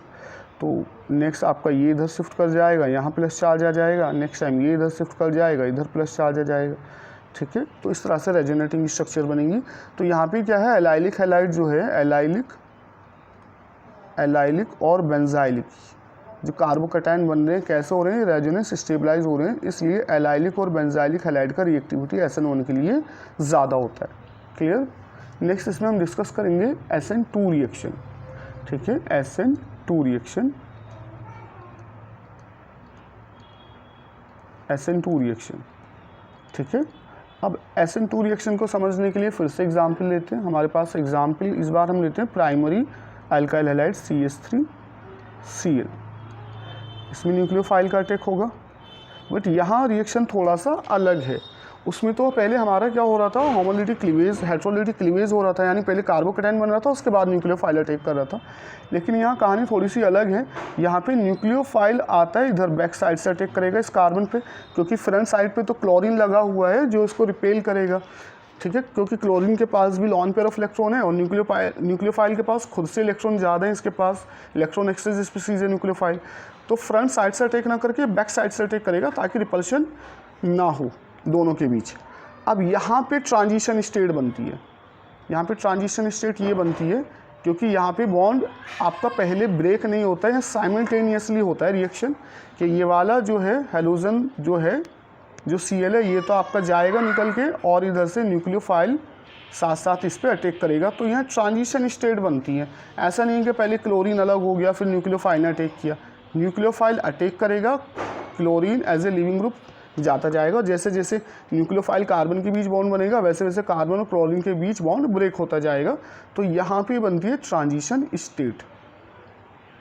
A: तो नेक्स्ट आपका ये इधर शिफ्ट कर जाएगा, यहाँ प्लस चार्ज आ जाएगा, नेक्स्ट टाइम ये इधर शिफ्ट कर जाएगा, इधर प्लस चार्ज आ जाएगा, ठीक है। तो इस तरह से रेजोनेटिंग स्ट्रक्चर बनेंगी। तो यहाँ पे क्या है, एलाइलिक हैलाइड जो है, एलाइलिक और बेंजाइलिक जो कार्बोकैटायन बन रहे हैं कैसे हो रहे हैं, रेजोनेंस स्टेबलाइज हो रहे हैं, इसलिए एलाइलिक और बेंजाइलिक हैलाइड का रिएक्टिविटी SN1 के लिए ज़्यादा होता है। क्लियर। नेक्स्ट इसमें हम डिस्कस करेंगे SN2 रिएक्शन, ठीक है, SN2 रिएक्शन, ठीक है। अब SN2 रिएक्शन को समझने के लिए फिर से एग्जाम्पल लेते हैं। हमारे पास एग्जाम्पल इस बार हम लेते हैं प्राइमरी अल्काइल हैलाइड CH3Cl। इसमें न्यूक्लियोफाइल का अटैक होगा, बट यहाँ रिएक्शन थोड़ा सा अलग है। उसमें तो पहले हमारा क्या हो रहा था, होमोलिटिक क्लीवेज, हेट्रोलिटिक क्लीवेज हो रहा था, यानी पहले कार्बोकैटायन बन रहा था, उसके बाद न्यूक्लियोफाइल अटैक कर रहा था। लेकिन यहाँ कहानी थोड़ी सी अलग है। यहाँ पे न्यूक्लियोफाइल आता है इधर बैक साइड से अटैक करेगा इस कार्बन पे, क्योंकि फ्रंट साइड पे तो क्लोरीन लगा हुआ है जो इसको रिपेल करेगा, ठीक है, क्योंकि क्लोरीन के पास भी लॉन पेयर ऑफ इलेक्ट्रॉन है और न्यूक्लियोफाइल के पास खुद से इलेक्ट्रॉन ज़्यादा है, इसके पास इलेक्ट्रॉन एक्सचेंज स्पीसीज है न्यूक्लियोफाइल। तो फ्रंट साइड से अटैक ना करके बैक साइड से अटैक करेगा ताकि रिपल्शन ना हो दोनों के बीच। अब यहाँ पे ट्रांजिशन स्टेट बनती है, यहाँ पे ट्रांजिशन स्टेट ये बनती है क्योंकि यहाँ पे बॉन्ड आपका पहले ब्रेक नहीं होता है, साइमल्टेनियसली होता है रिएक्शन, कि ये वाला जो है हेलोजन जो है जो Cl है ये तो आपका जाएगा निकल के, और इधर से न्यूक्लियोफाइल साथ साथ इस पर अटैक करेगा। तो यहाँ ट्रांजिशन स्टेट बनती है। ऐसा नहीं कि पहले क्लोरीन अलग हो गया फिर न्यूक्लियोफाइल ने अटैक किया। न्यूक्लियोफाइल अटैक करेगा, chlorine as a living group जाता जाएगा। जैसे जैसे न्यूक्लियोफाइल कार्बन के बीच बॉन्ड बनेगा वैसे वैसे कार्बन और क्लोरीन के बीच बॉन्ड ब्रेक होता जाएगा। तो यहाँ पे बनती है ट्रांजिशन स्टेट।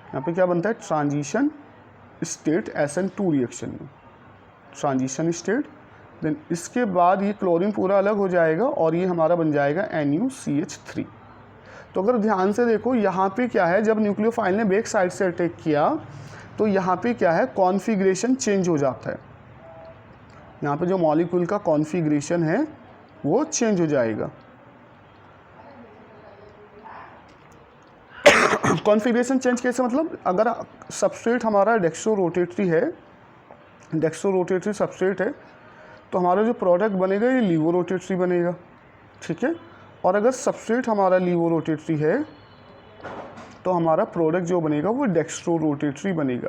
A: यहाँ पे क्या बनता है? ट्रांजिशन स्टेट SN2 रिएक्शन में, ट्रांजिशन स्टेट। देन इसके बाद ये क्लोरीन पूरा अलग हो जाएगा और ये हमारा बन जाएगा NuCH3। तो अगर ध्यान से देखो यहाँ पे क्या है, जब न्यूक्लियोफाइल ने बैक साइड से अटैक किया तो यहाँ पे क्या है, कॉन्फ़िगरेशन चेंज हो जाता है। यहाँ पे जो मॉलिक्यूल का कॉन्फ़िगरेशन है वो चेंज हो जाएगा। कॉन्फ़िगरेशन चेंज कैसे? मतलब अगर सबस्ट्रेट हमारा डेक्स्ट्रो रोटेटरी है, डेक्स्ट्रो रोटेटरी सबस्ट्रेट है, तो हमारा जो प्रोडक्ट बनेगा ये लीवो रोटेटरी बनेगा, ठीक है। और अगर सबस्ट्रेट हमारा लीवो रोटेटरी है तो हमारा प्रोडक्ट जो बनेगा वो डेक्स्ट्रो रोटेटरी बनेगा।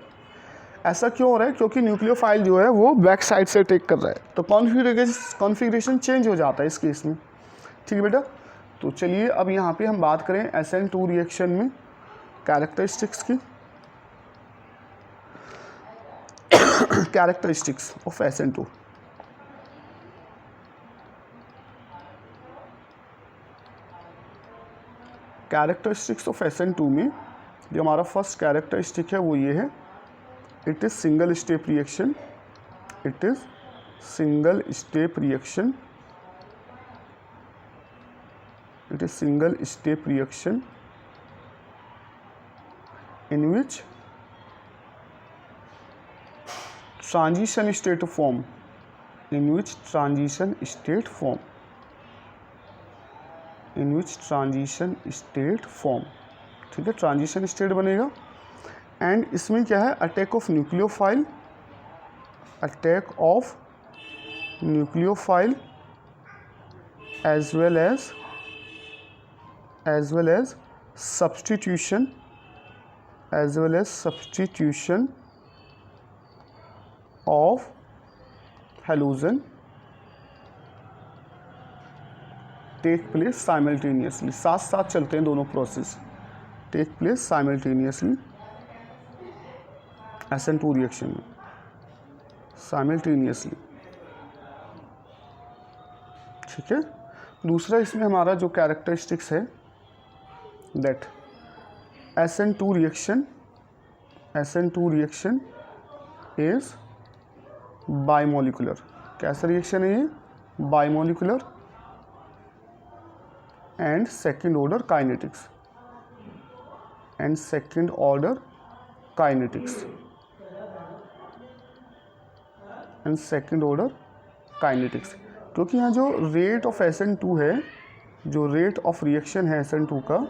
A: ऐसा क्यों हो रहा है? क्योंकि न्यूक्लियोफाइल जो है वो बैक साइड से अटैक कर रहा है, तो कॉन्फ़िगरेशन चेंज हो जाता है इस केस में, ठीक है बेटा। तो चलिए अब यहाँ पे हम बात करें SN2 रिएक्शन में कैरेक्टरिस्टिक्स की। Characteristics of SN2। Characteristics of SN2 में जो हमारा फर्स्ट कैरेक्टरिस्टिक है वो ये है, it is single step reaction. It is single step reaction. It is single step reaction in which transition state form, in which transition state form, in which transition state form, ठीक है, transition state बनेगा। And इसमें क्या है, attack of nucleophile, attack of nucleophile as well as substitution, as well as substitution of halogen take place simultaneously। साथ साथ चलते हैं दोनों process, take place simultaneously SN2 reaction में, simultaneously, ठीक है। दूसरा इसमें हमारा जो कैरेक्टरिस्टिक्स है that SN2 reaction is बाइमोलिकुलर। कैसा रिएक्शन है ये? Bimolecular and second order kinetics, and second order kinetics, and second order kinetics. क्योंकि यहाँ जो रेट ऑफ SN2 है, जो रेट ऑफ रिएक्शन है SN2 का,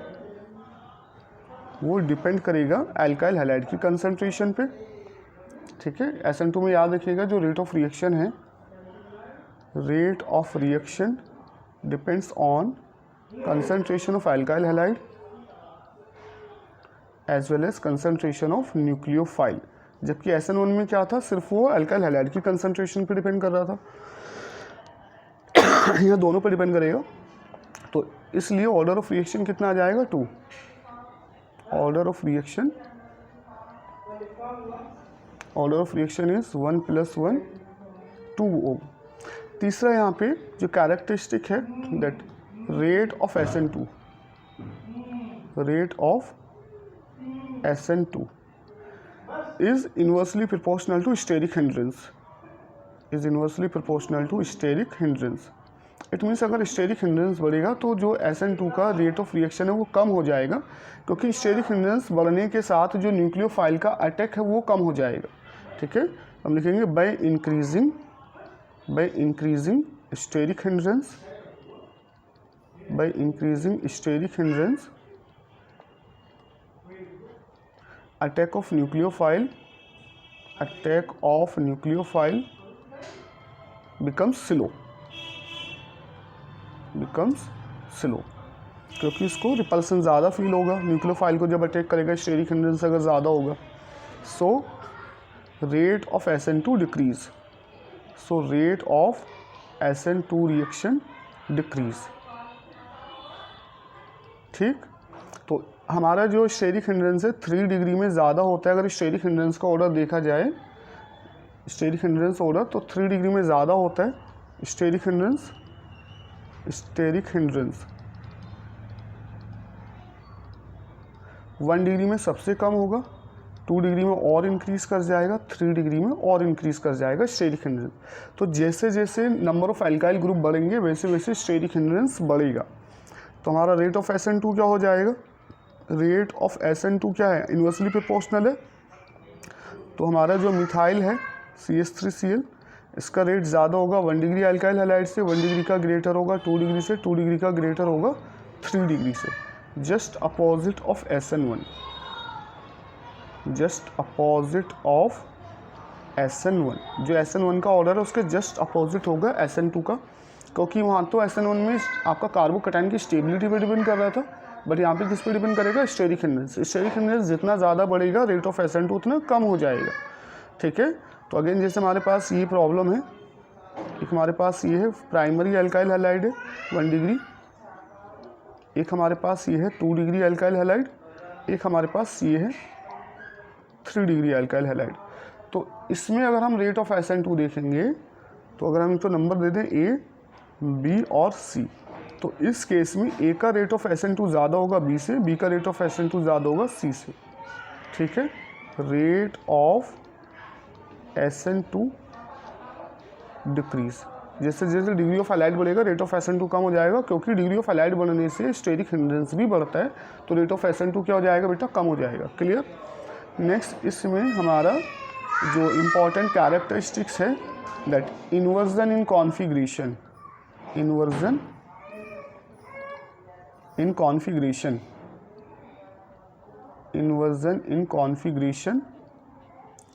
A: वो डिपेंड करेगा एल्काइल हैलाइड की कंसंट्रेशन पे, ठीक है। SN2 में याद रखिएगा जो रेट ऑफ रिएक्शन है, rate of reaction depends on concentration of alkyl halide as well as concentration of nucleophile. जबकि SN1 में क्या था, सिर्फ वो एल्काइल हैलाइड की कंसंट्रेशन पे डिपेंड कर रहा था। यह दोनों पे डिपेंड करेगा, तो इसलिए ऑर्डर ऑफ रिएक्शन कितना आ जाएगा? 2। Order of reaction is 1 + 1 2O। तीसरा यहाँ पे जो कैरेक्टरिस्टिक है that rate of SN2, rate of SN2 is inversely proportional to steric hindrance, is inversely proportional to steric hindrance. It means अगर स्टेरिक हिंड्रेंस बढ़ेगा तो जो SN2 का रेट ऑफ रिएक्शन है वो कम हो जाएगा, क्योंकि स्टेरिक हिंड्रेंस बढ़ने के साथ जो न्यूक्लियोफाइल का अटैक है वो कम हो जाएगा, ठीक है। हम लिखेंगे by increasing steric hindrance, by increasing steric hindrance attack of nucleophile becomes slow, क्योंकि इसको रिपल्सन ज़्यादा फील होगा न्यूक्लियोफाइल को जब अटैक करेगा, स्टेरिक हिंड्रेंस अगर ज़्यादा होगा। So rate of SN2 decrease, so rate of SN2 reaction decrease, ठीक। तो हमारा जो स्टेरिक हिंड्रेंस है 3 डिग्री में ज़्यादा होता है। अगर स्टेरिक हिंड्रेंस का ऑर्डर देखा जाए स्टेरिक हिंड्रेंस ऑर्डर तो 3 डिग्री में ज़्यादा होता है स्टेरिक हिंड्रेंस 1 डिग्री में सबसे कम होगा, 2 डिग्री में और इंक्रीज़ कर जाएगा, 3 डिग्री में और इंक्रीज़ कर जाएगा स्टेरिक हिंड्रेंस। तो जैसे जैसे नंबर ऑफ एल्काइल ग्रुप बढ़ेंगे वैसे वैसे स्टेरिक हिंड्रेंस बढ़ेगा। तो हमारा रेट ऑफ SN2 क्या हो जाएगा, रेट ऑफ SN2 क्या है, इन्वर्सली प्रोपोर्शनल है। तो हमारा जो मिथाइल है CH3Cl इसका रेट ज़्यादा होगा 1 डिग्री एल्काइल हैलाइड से, 1 डिग्री का ग्रेटर होगा 2 डिग्री से, 2 डिग्री का ग्रेटर होगा 3 डिग्री से, just opposite of SN1, just opposite of SN1। जो SN1 का ऑर्डर है उसके जस्ट अपोजिट होगा SN2 का, क्योंकि वहाँ तो SN1 में आपका कार्बोकैटायन की स्टेबिलिटी पे डिपेंड कर रहा था, बट यहाँ पे किस पे डिपेंड करेगा, स्टेरिक हिंड्रेंस। स्टेरिक हिंड्रेंस जितना ज़्यादा बढ़ेगा रेट ऑफ SN2 उतना कम हो जाएगा। ठीक है, तो अगेन जैसे हमारे पास ये प्रॉब्लम है, एक हमारे पास ये है प्राइमरी एल्काइल हैलाइड है 1 डिग्री, एक हमारे पास ये है 2 डिग्री एल्काइल हैलाइड, एक हमारे पास ये है 3 डिग्री एल्काइल हैलाइड। तो इसमें अगर हम रेट ऑफ SN2 देखेंगे तो अगर हम इनको नंबर दे दें A, B और C, तो इस केस में A का रेट ऑफ SN2 ज़्यादा होगा B से, B का रेट ऑफ SN2 ज़्यादा होगा C से। ठीक है, रेट ऑफ SN2 डिक्रीज, जैसे जैसे डिग्री ऑफ हैलाइड बढ़ेगा रेट ऑफ SN2 कम हो जाएगा, क्योंकि डिग्री ऑफ हैलाइड बढ़ने से स्टेरिक हिंड्रेंस भी बढ़ता है, तो रेट ऑफ SN2 क्या हो जाएगा बेटा, कम हो जाएगा। क्लियर। नेक्स्ट इसमें हमारा जो इम्पॉर्टेंट कैरेक्टरिस्टिक्स है that inversion in configuration, inversion in configuration, inversion in configuration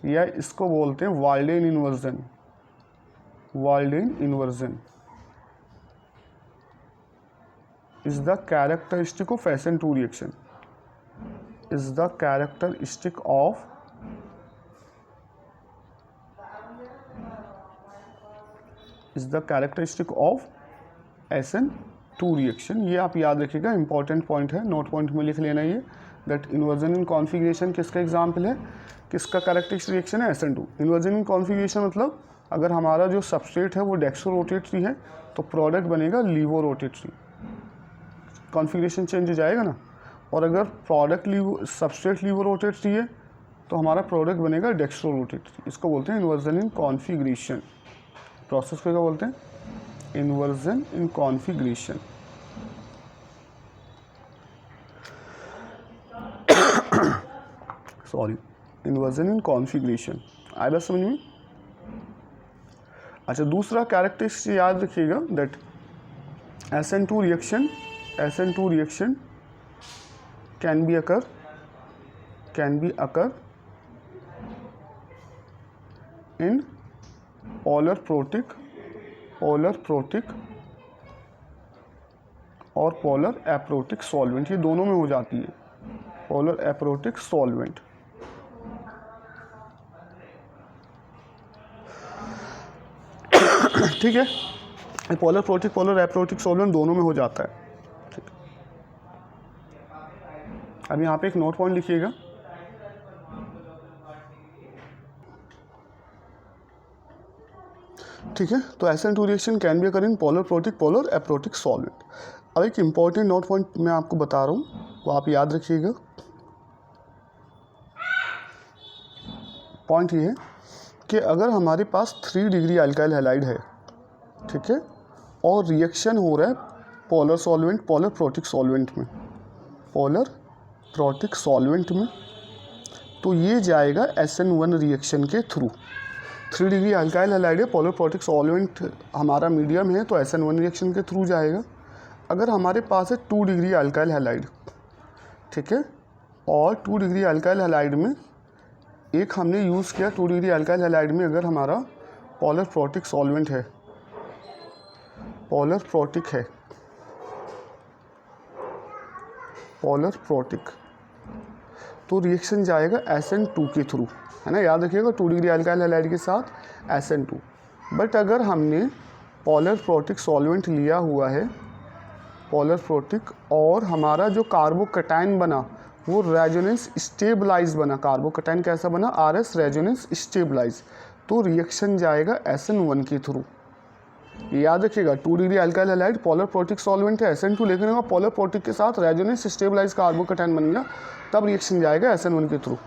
A: या इसको बोलते हैं Walden inversion, Walden inversion is the characteristic of SN2 reaction, is the characteristic of SN2 reaction. ये आप याद रखिएगा, इंपॉर्टेंट पॉइंट है, नोट पॉइंट में लिख लेना ये, दैट इन्वर्जन इन कॉन्फिगरेशन किसका एग्जाम्पल है, किसका कैरेक्टरिस्टिक रिएक्शन है, SN2। इन्वर्जन इन कॉन्फिगरेशन मतलब अगर हमारा जो सबस्ट्रेट है वो डेक्सो रोटेटरी है तो प्रोडक्ट बनेगा लीवो रोटेटरी, कॉन्फिगरेशन चेंज हो जाएगा ना। और अगर प्रोडक्ट सबस्ट्रेट लीवो रोटेटरी है तो हमारा प्रोडक्ट बनेगा डेक्सो रोटेटरी। इसको बोलते हैं इन्वर्जन इन कॉन्फिगरेशन। प्रोसेस को क्या बोलते हैं, इन्वर्जन इन कॉन्फिगरेशन। सॉरी, इन्वर्जन इन कॉन्फिगरेशन। आया बात समझ में। अच्छा, दूसरा कैरेक्टरिस्टिक याद रखिएगा that SN2 reaction can be occur in polar protic और पोलर एप्रोटिक सॉल्वेंट, ये दोनों में हो जाती है, पोलर एप्रोटिक सॉल्वेंट। ठीक है, polar protic polar aprotic solvent दोनों में हो जाता है। ठीक, अब यहाँ पे एक नोट पॉइंट लिखिएगा, ठीक है। तो SN2 reaction can be occur in polar protic polar aprotic solvent. अब एक इम्पॉर्टेंट नोट पॉइंट मैं आपको बता रहा हूँ, वो आप याद रखिएगा। पॉइंट ये है कि अगर हमारे पास 3 डिग्री अल्काइल हैलाइड है, ठीक है, और रिएक्शन हो रहा है polar solvent polar protic solvent में, पोलर प्रोटिक सॉल्वेंट में, तो ये जाएगा SN1 रिएक्शन के थ्रू। 3 डिग्री अल्काइल हैलाइड है, पोलर प्रोटिक सॉल्वेंट हमारा मीडियम है, तो SN1 रिएक्शन के थ्रू जाएगा। अगर हमारे पास है 2 डिग्री अल्काइल हैलाइड, ठीक है, और 2 डिग्री अल्काइल हैलाइड में एक हमने यूज़ किया, 2 डिग्री अल्काइल हैलाइड में अगर हमारा पोलर प्रोटिक सॉल्वेंट है, पोलर प्रोटिक है, पोलर प्रोटिक, तो रिएक्शन जाएगा SN2 के थ्रू, है ना, याद रखिएगा 2 डिग्री अल्काइल हैलाइड के साथ SN2। बट अगर हमने पोलर प्रोटिक सॉल्वेंट लिया हुआ है, पोलर प्रोटिक, और हमारा जो कार्बोकैटायन बना वो रेजोनेंस स्टेबलाइज बना, कार्बोकैटायन कैसा बना, RS रेजोनेंस स्टेबलाइज, तो रिएक्शन जाएगा SN1 के थ्रू। ये याद रखिएगा, 2 degree alkyl halide polar protic solvent है SN2, लेकिन पोलर प्रोटिक के साथ रेजोनेंस स्टेबलाइज कार्बोकैटायन बन गया, तब रिएक्शन जाएगा SN1 के थ्रू।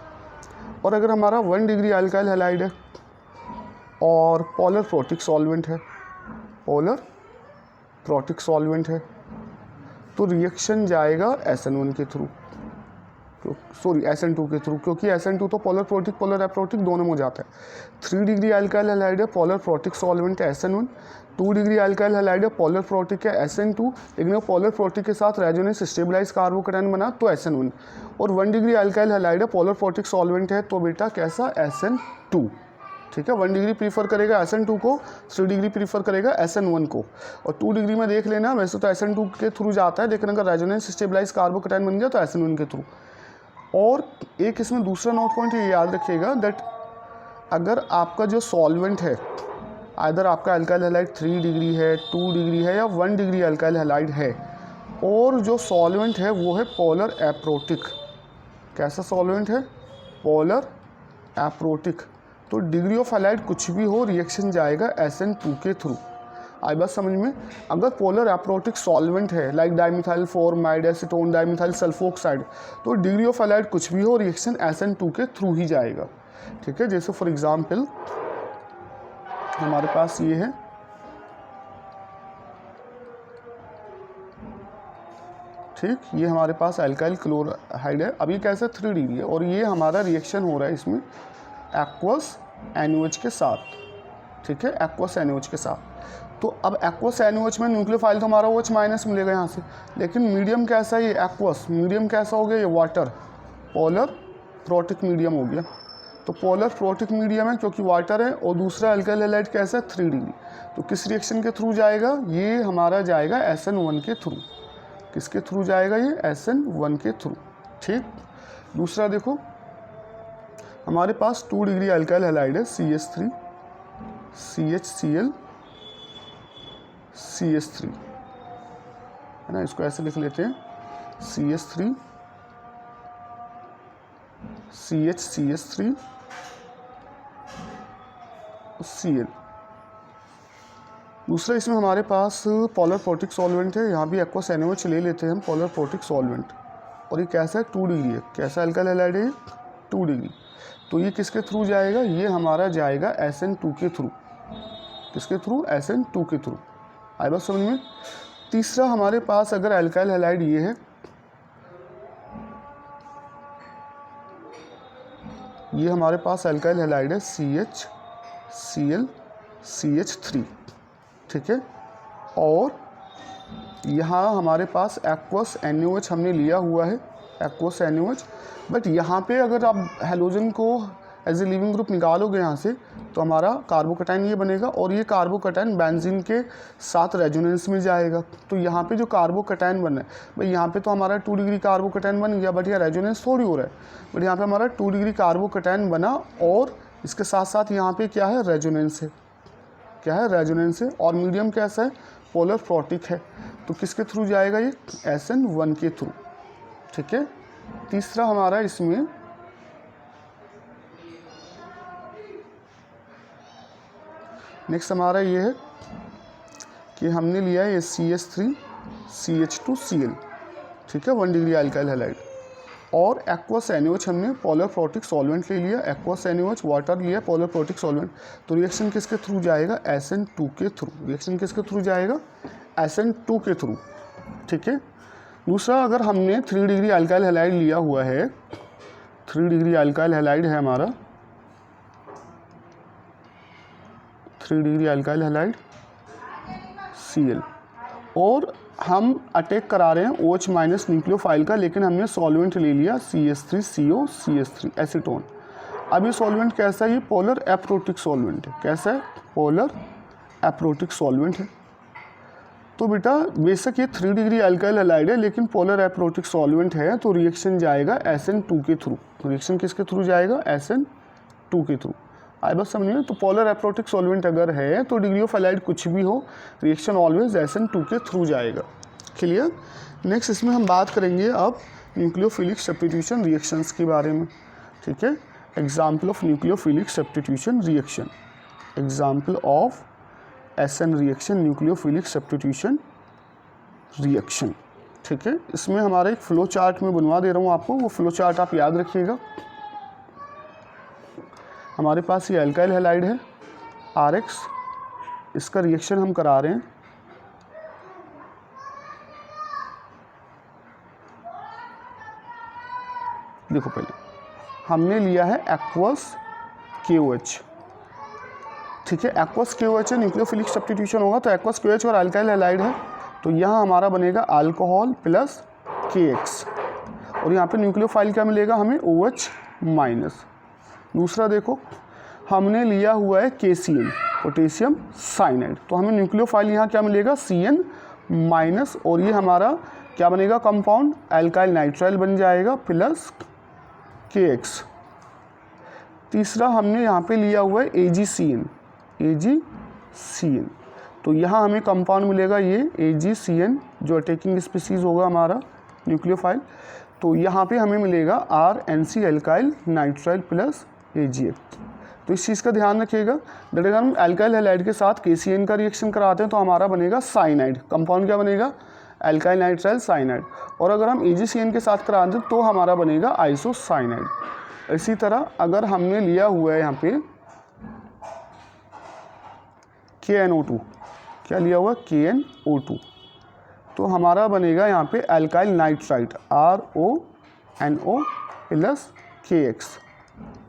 A: और अगर हमारा 1 डिग्री अल्काइल हैलाइड है और पोलर प्रोटिक सॉल्वेंट है, पोलर प्रोटिक सॉल्वेंट है, तो रिएक्शन जाएगा SN1 के थ्रू, SN2 के थ्रू, क्योंकि SN2 तो पोलर प्रोटिक पोलर एप्रोटिक दोनों में हो जाता है। 3 डिग्री अल्काइल हैलाइड है पोलर प्रोटिक सॉल्वेंट है SN1, 2 डिग्री अल्काइल हैलाइड है पोलर प्रोटिक है SN2, लेकिन वो पोलर प्रोटिक के साथ रेजोनेंस स्टेबलाइज कार्बोकैटायन बना तो SN1। और 1 डिग्री अल्काइल हैलाइड है पोलर प्रोटिक सॉल्वेंट है, तो बेटा कैसा SN2, ठीक है। 1 डिग्री प्रीफर करेगा SN2 को, 3 डिग्री प्रीफर करेगा SN1 को, और 2 डिग्री में देख लेना, वैसे तो SN2 के थ्रू जाता है, लेकिन अगर रेजोनेंस स्टेबलाइज कार्बोकैटायन बन गया तो SN1 के थ्रू। और एक इसमें दूसरा नोट पॉइंट ये याद रखिएगा दैट अगर आपका जो सॉल्वेंट है, आइदर आपका अल्काइल हैलाइड 3 डिग्री है, 2 डिग्री है या 1 डिग्री अल्काइल हैलाइड है, और जो सॉल्वेंट है वो है पोलर एप्रोटिक, कैसा सॉल्वेंट है, पोलर एप्रोटिक, तो डिग्री ऑफ हैलाइड कुछ भी हो, रिएक्शन जाएगा SN2 के थ्रू। आई बात समझ में। अगर पोलर एप्रोटिक सॉल्वेंट है like dimethyl formamide, acetone, dimethyl sulfoxide, तो डिग्री ऑफ हैलाइड कुछ भी हो, रिएक्शन SN2 के थ्रू ही जाएगा, ठीक है। जैसे फॉर एग्जांपल हमारे पास ये है, ठीक, ये हमारे पास अल्काइल क्लोराइड है, अब ये कैसा 3 डिग्री है, और ये हमारा रिएक्शन हो रहा है इसमें एक्वस NaOH के साथ, ठीक है, एक्वस NaOH के साथ। तो अब एक्वस NaOH में न्यूक्लियोफाइल तो हमारा OH माइनस मिलेगा यहाँ से, लेकिन मीडियम कैसा है ये एक्वस, मीडियम कैसा हो गया ये वाटर, पोलर प्रोटिक मीडियम हो गया। तो पोलर प्रोटिक मीडियम है क्योंकि वाटर है, और दूसरा अल्काइल हैलाइड कैसा है 3 डिग्री, तो किस रिएक्शन के थ्रू जाएगा, ये हमारा जाएगा SN1 के थ्रू। किसके थ्रू जाएगा ये, SN1 के थ्रू, ठीक। दूसरा देखो, हमारे पास 2 डिग्री अल्काइल हैलाइड है CH3 CHCl CH3, है ना, इसको ऐसे लिख लेते हैं CH3 CH3 Cl। दूसरा इसमें हमारे पास पोलर प्रोटिक सॉल्वेंट है, यहाँ भी एक्वस NaOH ले लेते हैं हम, पोलर प्रोटिक सॉल्वेंट, और ये कैसा है 2 डिग्री है, कैसा अल्काइल हैलाइड है 2 डिग्री, तो ये किसके थ्रू जाएगा, ये हमारा जाएगा SN2 के थ्रू। किसके थ्रू, SN2 के थ्रू। आई बात समझ में। तीसरा हमारे पास अगर अल्काइल हैलाइड ये है, ये हमारे पास अल्काइल हैलाइड है CHCl CH3, ठीक है, और यहाँ हमारे पास एक्वस NaOH हमने लिया हुआ है, एक्वस NaOH, बट यहाँ पे अगर आप हेलोजन को एज ए लिविंग ग्रुप निकालोगे यहाँ से, तो हमारा कार्बोकैटायन ये बनेगा, और ये कार्बोकैटायन बेंजीन के साथ रेजोनेंस में जाएगा। तो यहाँ पे जो कार्बोकैटायन बना है भाई, यहाँ पे तो हमारा 2 डिग्री कार्बोकैटायन बन गया, बट यहाँ रेजोनेंस थोड़ी हो रहा है, बट यहाँ पे हमारा 2 डिग्री कार्बोकैटायन बना, और इसके साथ साथ यहाँ पे क्या है, रेजोनेंस है, क्या है, रेजोनेंस है, और मीडियम कैसा है, पोलर प्रोटिक है, तो किसके थ्रू जाएगा ये, SN1 के थ्रू, ठीक है। तीसरा हमारा इसमें नेक्स्ट हमारा ये है कि हमने लिया है ये CH3 CH2 Cl, ठीक है, 1 डिग्री अल्काइल हैलाइड, और एक्वस NaOH हमने पोलर प्रोटिक सॉल्वेंट ले लिया, एक्वस NaOH वाटर लिया, पोलर प्रोटिक सॉल्वेंट, तो रिएक्शन किसके थ्रू जाएगा, SN2 के थ्रू। रिएक्शन किसके थ्रू जाएगा, SN2 के थ्रू, ठीक है। दूसरा अगर हमने 3 डिग्री अल्काइल हैलाइड लिया हुआ है, 3 डिग्री अल्काइल हैलाइड है हमारा, 3 डिग्री अल्काइल हैलाइड Cl, और हम अटैक करा रहे हैं OH माइनस न्यूक्लियोफाइल का, लेकिन हमने सॉल्वेंट ले लिया CH3CO CH3 एसीटोन। अब ये सॉल्वेंट कैसा है, ये पोलर एप्रोटिक सॉल्वेंट है, कैसा है, पोलर एप्रोटिक सॉल्वेंट है। तो बेटा बेशक ये 3 डिग्री अल्काइल हैलाइड है, लेकिन पोलर एप्रोटिक सॉल्वेंट है, तो रिएक्शन जाएगा SN2 के थ्रू। रिएक्शन किसके थ्रू जाएगा, SN2 के थ्रू। आई बस समझिए, तो पोलर एप्रोटिक सॉल्वेंट अगर है तो डिग्री ऑफ हैलाइड कुछ भी हो, रिएक्शन ऑलवेज SN2 के थ्रू जाएगा। क्लियर। नेक्स्ट इसमें हम बात करेंगे अब न्यूक्लियोफिलिक सब्स्टिट्यूशन रिएक्शंस के बारे में, ठीक है। Example of nucleophilic substitution reaction. Example of SN reaction, nucleophilic substitution reaction. ठीक है, इसमें हमारा एक फ्लो चार्ट में बनवा दे रहा हूँ आपको, वो फ्लो चार्ट आप याद रखिएगा। हमारे पास ये अल्काइल हैलाइड है RX, इसका रिएक्शन हम करा रहे हैं। देखो पहले हमने लिया है एक्वस KOH। ठीक है, एक्वस KOH है, न्यूक्लियोफिलिक सब्स्टिट्यूशन होगा तो एक्वस KOH और अल्काइल हैलाइड है, तो यहाँ हमारा बनेगा अल्कोहल प्लस KX, और यहाँ पे न्यूक्लियोफाइल क्या मिलेगा हमें, OH माइनस। दूसरा देखो हमने लिया हुआ है KCN, पोटेशियम साइनाइड, तो हमें न्यूक्लियोफाइल यहाँ क्या मिलेगा, CN माइनस, और ये हमारा क्या बनेगा कंपाउंड, अल्काइल नाइट्राइल बन जाएगा प्लस KX। तीसरा हमने यहाँ पे लिया हुआ है AgCN, तो यहाँ हमें कंपाउंड मिलेगा ये AgCN जो अटैकिंग स्पीसीज होगा हमारा न्यूक्लियोफाइल, तो यहाँ पे हमें मिलेगा RNC alkyl nitrile plus AgF। तो इस चीज़ का ध्यान रखिएगा, दैट अगर हम अल्काइल हैलाइड के साथ KCN का रिएक्शन कराते हैं तो हमारा बनेगा साइनाइड, कंपाउंड क्या बनेगा, अल्काइल नाइट्राइल साइनाइड, और अगर हम AgCN के साथ कराते हैं तो हमारा बनेगा आइसोसाइनाइड। इसी तरह अगर हमने लिया हुआ है यहाँ पे KNO2, क्या लिया हुआ KNO2, तो हमारा बनेगा यहाँ पे alkyl nitrite RONO plus KX।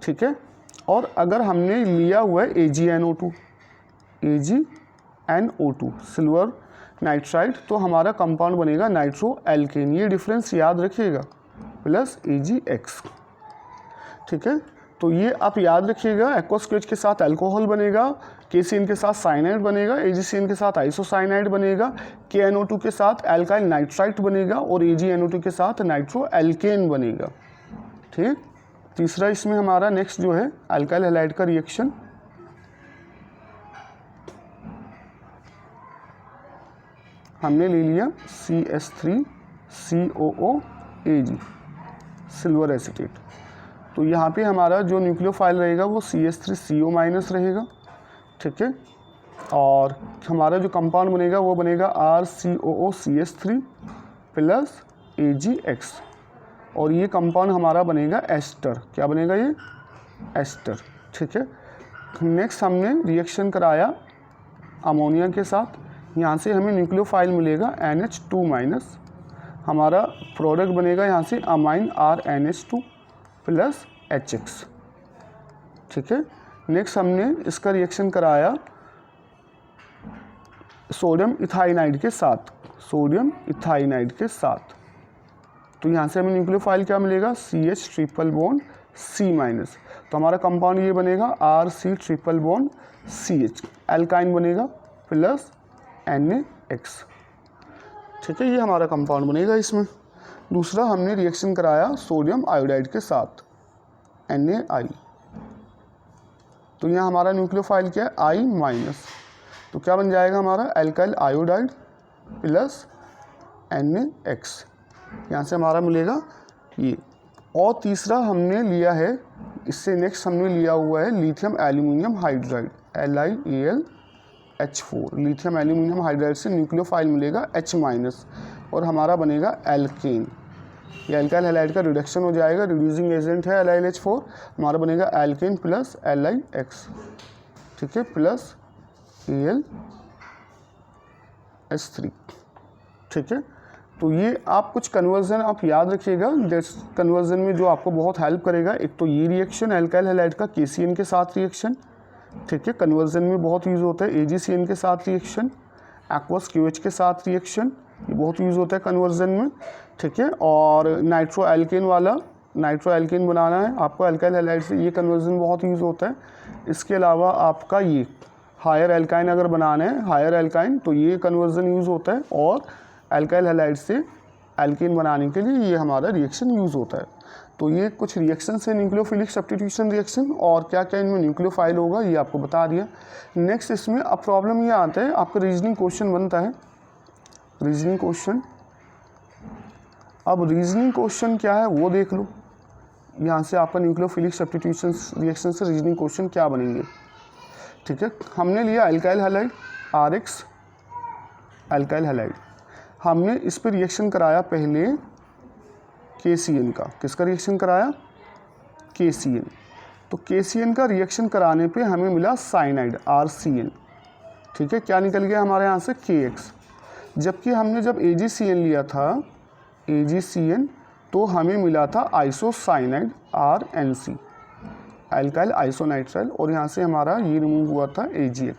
A: ठीक है, और अगर हमने लिया हुआ है AgNO2 सिल्वर नाइट्राइट, तो हमारा कंपाउंड बनेगा नाइट्रो एल्केन, ये डिफरेंस याद रखिएगा, प्लस AgX। ठीक है, तो ये आप याद रखिएगा, एक्वस KOH के साथ अल्कोहल बनेगा, KCN के साथ साइनाइड बनेगा, AgCN के साथ आइसोसाइनाइड बनेगा, KNO2 के साथ अल्काइल नाइट्राइट बनेगा, और AgNO2 के साथ नाइट्रो एल्केन बनेगा। ठीक, तीसरा इसमें हमारा नेक्स्ट जो है अल्काइल हैलाइड का रिएक्शन, हमने ले लिया CH3COOAg सिल्वर एसीटेट, तो यहाँ पे हमारा जो न्यूक्लियोफाइल रहेगा वो CH3CO माइनस रहेगा। ठीक है, और हमारा जो कंपाउंड बनेगा वो बनेगा RCOOCH3 प्लस AgX, और ये कंपाउंड हमारा बनेगा एस्टर, क्या बनेगा ये एस्टर। ठीक है, नेक्स्ट हमने रिएक्शन कराया अमोनिया के साथ, यहाँ से हमें न्यूक्लियोफाइल मिलेगा NH2 माइनस, हमारा प्रोडक्ट बनेगा यहाँ से अमाइन RNH2 प्लस HX। ठीक है, नेक्स्ट हमने इसका रिएक्शन कराया सोडियम इथाइनाइड के साथ, तो यहाँ से हमें न्यूक्लियोफाइल क्या मिलेगा, CH triple bond C minus, तो हमारा कंपाउंड ये बनेगा RC triple bond CH, alkyne बनेगा प्लस NaX। ठीक है, ये हमारा कंपाउंड बनेगा इसमें। दूसरा हमने रिएक्शन कराया सोडियम आयोडाइड के साथ NaI, तो यहाँ हमारा न्यूक्लियोफाइल क्या है I माइनस, तो क्या बन जाएगा हमारा अल्काइल आयोडाइड प्लस NaX, यहाँ से हमारा मिलेगा ये। और तीसरा हमने लिया है, इससे नेक्स्ट हमने लिया हुआ है lithium aluminium hydride LiAlH4, lithium aluminium hydride से न्यूक्लियोफाइल मिलेगा H माइनस, और हमारा बनेगा एल्केन, ये अल्काइल हैलाइड का रिडक्शन हो जाएगा, रिड्यूसिंग एजेंट है LiLH4, हमारा बनेगा एल्केन प्लस LiX। ठीक है, प्लस AlH3। ठीक है, तो ये आप कुछ कन्वर्जन आप याद रखिएगा, कन्वर्जन में जो आपको बहुत हेल्प करेगा, एक तो ये रिएक्शन अल्काइल हैलाइड का KCN के साथ रिएक्शन, ठीक है, कन्वर्जन में बहुत यूज़ होता है, AgCN के साथ रिएक्शन, एक्वस KOH के साथ रिएक्शन, ये बहुत यूज़ होता है कन्वर्जन में। ठीक है, और नाइट्रो एल्केन वाला, नाइट्रो एल्केन बनाना है आपको अल्काइल हैलाइड से, ये कन्वर्जन बहुत यूज़ होता है। इसके अलावा आपका ये हायर एल्काइन अगर बनाना है, हायर एल्काइन, तो ये कन्वर्जन यूज़ होता है, और अल्काइल हैलाइड से एल्केन बनाने के लिए ये हमारा रिएक्शन यूज़ होता है। तो ये कुछ रिएक्शन है न्यूक्लियोफिलिक सब्स्टिट्यूशन रिएक्शन, और क्या क्या इनमें न्यूक्लियोफाइल होगा ये आपको बता दिया। नेक्स्ट इसमें अब प्रॉब्लम ये आता है, आपका रीजनिंग क्वेश्चन बनता है, रीजनिंग क्वेश्चन। अब रीजनिंग क्वेश्चन क्या है वो देख लो, यहाँ से आपका न्यूक्लियोफिलिक सब्स्टिट्यूशन रिएक्शन से रीजनिंग क्वेश्चन क्या बनेंगे। ठीक है, हमने लिया alkyl halide RX alkyl halide, हमने इस पर रिएक्शन कराया पहले KCN का। किसका रिएक्शन कराया? KCN। तो KCN का रिएक्शन कराने पे हमें मिला साइनाइड RCN। ठीक है, क्या निकल गया हमारे यहाँ से? KX। जबकि हमने जब AgCN लिया था AgCN तो हमें मिला था आइसोसाइनाइड RNC अल्काइल आइसोनाइट्राइल, और यहाँ से हमारा ये रिमूव हुआ था AgX।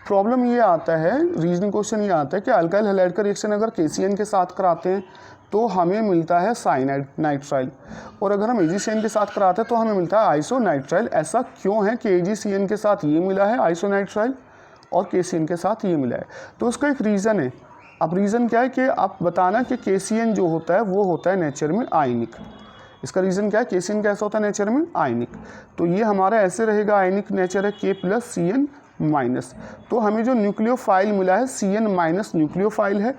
A: प्रॉब्लम ये आता है, रीजनिंग क्वेश्चन ये आता है कि अल्काइल हैलाइड का रिएक्शन अगर KCN के साथ कराते हैं तो हमें मिलता है साइनाइड नाइट्राइल, और अगर हम AgCN के साथ कराते हैं तो हमें मिलता है आइसोनाइट्राइल। ऐसा क्यों है कि AgCN के साथ ये मिला है आइसोनाइट्राइल और KCN के साथ ये मिला है? तो उसका एक रीज़न है। अब रीज़न क्या है कि आप बताना कि KCN जो होता है वो होता है नेचर में आयनिक। इसका रीज़न क्या है? KCN कैसा होता है नेचर में? आयनिक। तो ये हमारा ऐसे रहेगा, आयनिक नेचर है K+CN-। तो हमें जो न्यूक्लियोफाइल मिला है CN- न्यूक्लियोफाइल है।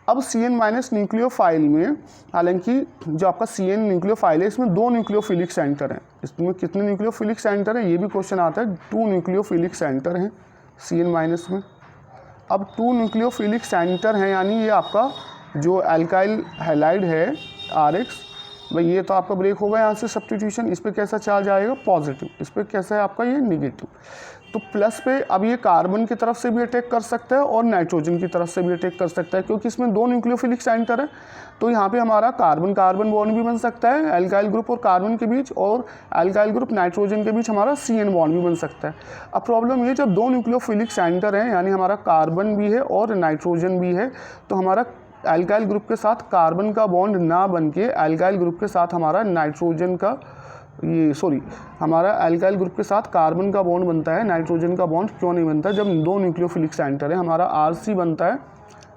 A: अब CN- न्यूक्लियोफाइल में, हालांकि जो आपका CN न्यूक्लियोफाइल है इसमें 2 न्यूक्लियोफिलिक सेंटर हैं। इसमें कितने न्यूक्लियोफिलिक सेंटर हैं ये भी क्वेश्चन आता है। 2 न्यूक्लियोफिलिक सेंटर हैं CN- में। अब 2 न्यूक्लियोफिलिक सेंटर हैं, यानी ये आपका जो अल्काइल हैलाइड है RX, भाई ये तो आपका ब्रेक होगा यहाँ से सब्स्टिट्यूशन। इस पर कैसा चार्ज आएगा? पॉजिटिव। इस पर कैसा है आपका? ये निगेटिव। तो प्लस पे अब ये कार्बन की तरफ से भी अटैक कर सकता है और नाइट्रोजन की तरफ से भी अटैक कर सकता है, क्योंकि इसमें 2 न्यूक्लियोफिलिक सेंटर है। तो यहाँ पे हमारा कार्बन कार्बन बॉन्ड भी बन सकता है अल्काइल ग्रुप और कार्बन के बीच, और अल्काइल ग्रुप नाइट्रोजन के बीच हमारा CN बॉन्ड भी बन सकता है। अब प्रॉब्लम ये, जब 2 न्यूक्लियोफिलिक सेंटर हैं यानी हमारा कार्बन भी है और नाइट्रोजन भी है, तो हमारा अल्काइल ग्रुप के साथ कार्बन का बॉन्ड ना बन के अल्काइल ग्रुप के साथ हमारा नाइट्रोजन का हमारा अल्काइल ग्रुप के साथ कार्बन का बॉन्ड बनता है, नाइट्रोजन का बॉन्ड क्यों नहीं बनता? जब 2 न्यूक्लियोफिलिक सेंटर है हमारा RC बनता है,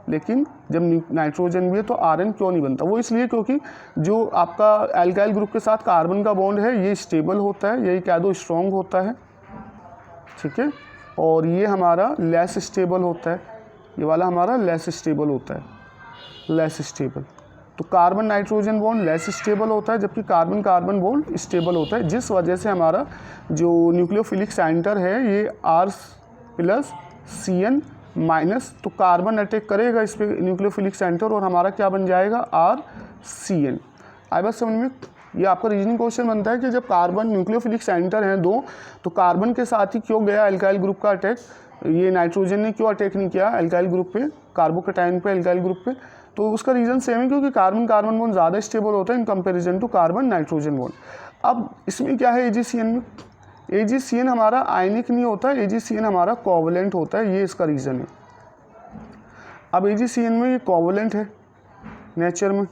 A: लेकिन जब नाइट्रोजन भी है तो RN क्यों नहीं बनता? वो इसलिए क्योंकि जो आपका अल्काइल ग्रुप के साथ कार्बन का बॉन्ड है ये स्टेबल होता है, यही कह दो स्ट्रॉन्ग होता है। ठीक है, और ये हमारा लेस स्टेबल होता है, ये वाला हमारा लेस स्टेबल होता है, लेस स्टेबल। तो carbon nitrogen bond less stable होता है, जबकि कार्बन कार्बन बॉन्ड स्टेबल होता है, जिस वजह से हमारा जो न्यूक्लियोफिलिक सेंटर है ये R+CN-। तो कार्बन अटैक करेगा इस पर न्यूक्लियोफिलिक सेंटर और हमारा क्या बन जाएगा? RCN। आई बात समझ में? ये आपका रीजनिंग क्वेश्चन बनता है कि जब कार्बन न्यूक्लियोफिलिक सेंटर हैं 2, तो कार्बन के साथ ही क्यों गया अल्काइल ग्रुप का अटैक? ये नाइट्रोजन ने क्यों अटैक नहीं किया अल्काइल ग्रुप पे, कार्बोकेटाइन पे, अल्काइल ग्रुप पे? तो उसका रीज़न सेम है, क्योंकि कार्बन कार्बन बॉन्ड ज़्यादा स्टेबल होता है in comparison to carbon nitrogen bond. अब इसमें क्या है AgCN में? AgCN हमारा आयनिक नहीं होता, AgCN हमारा कोवलेंट होता है, ये इसका रीज़न है। अब AgCN में ये कोवलेंट है नेचर में,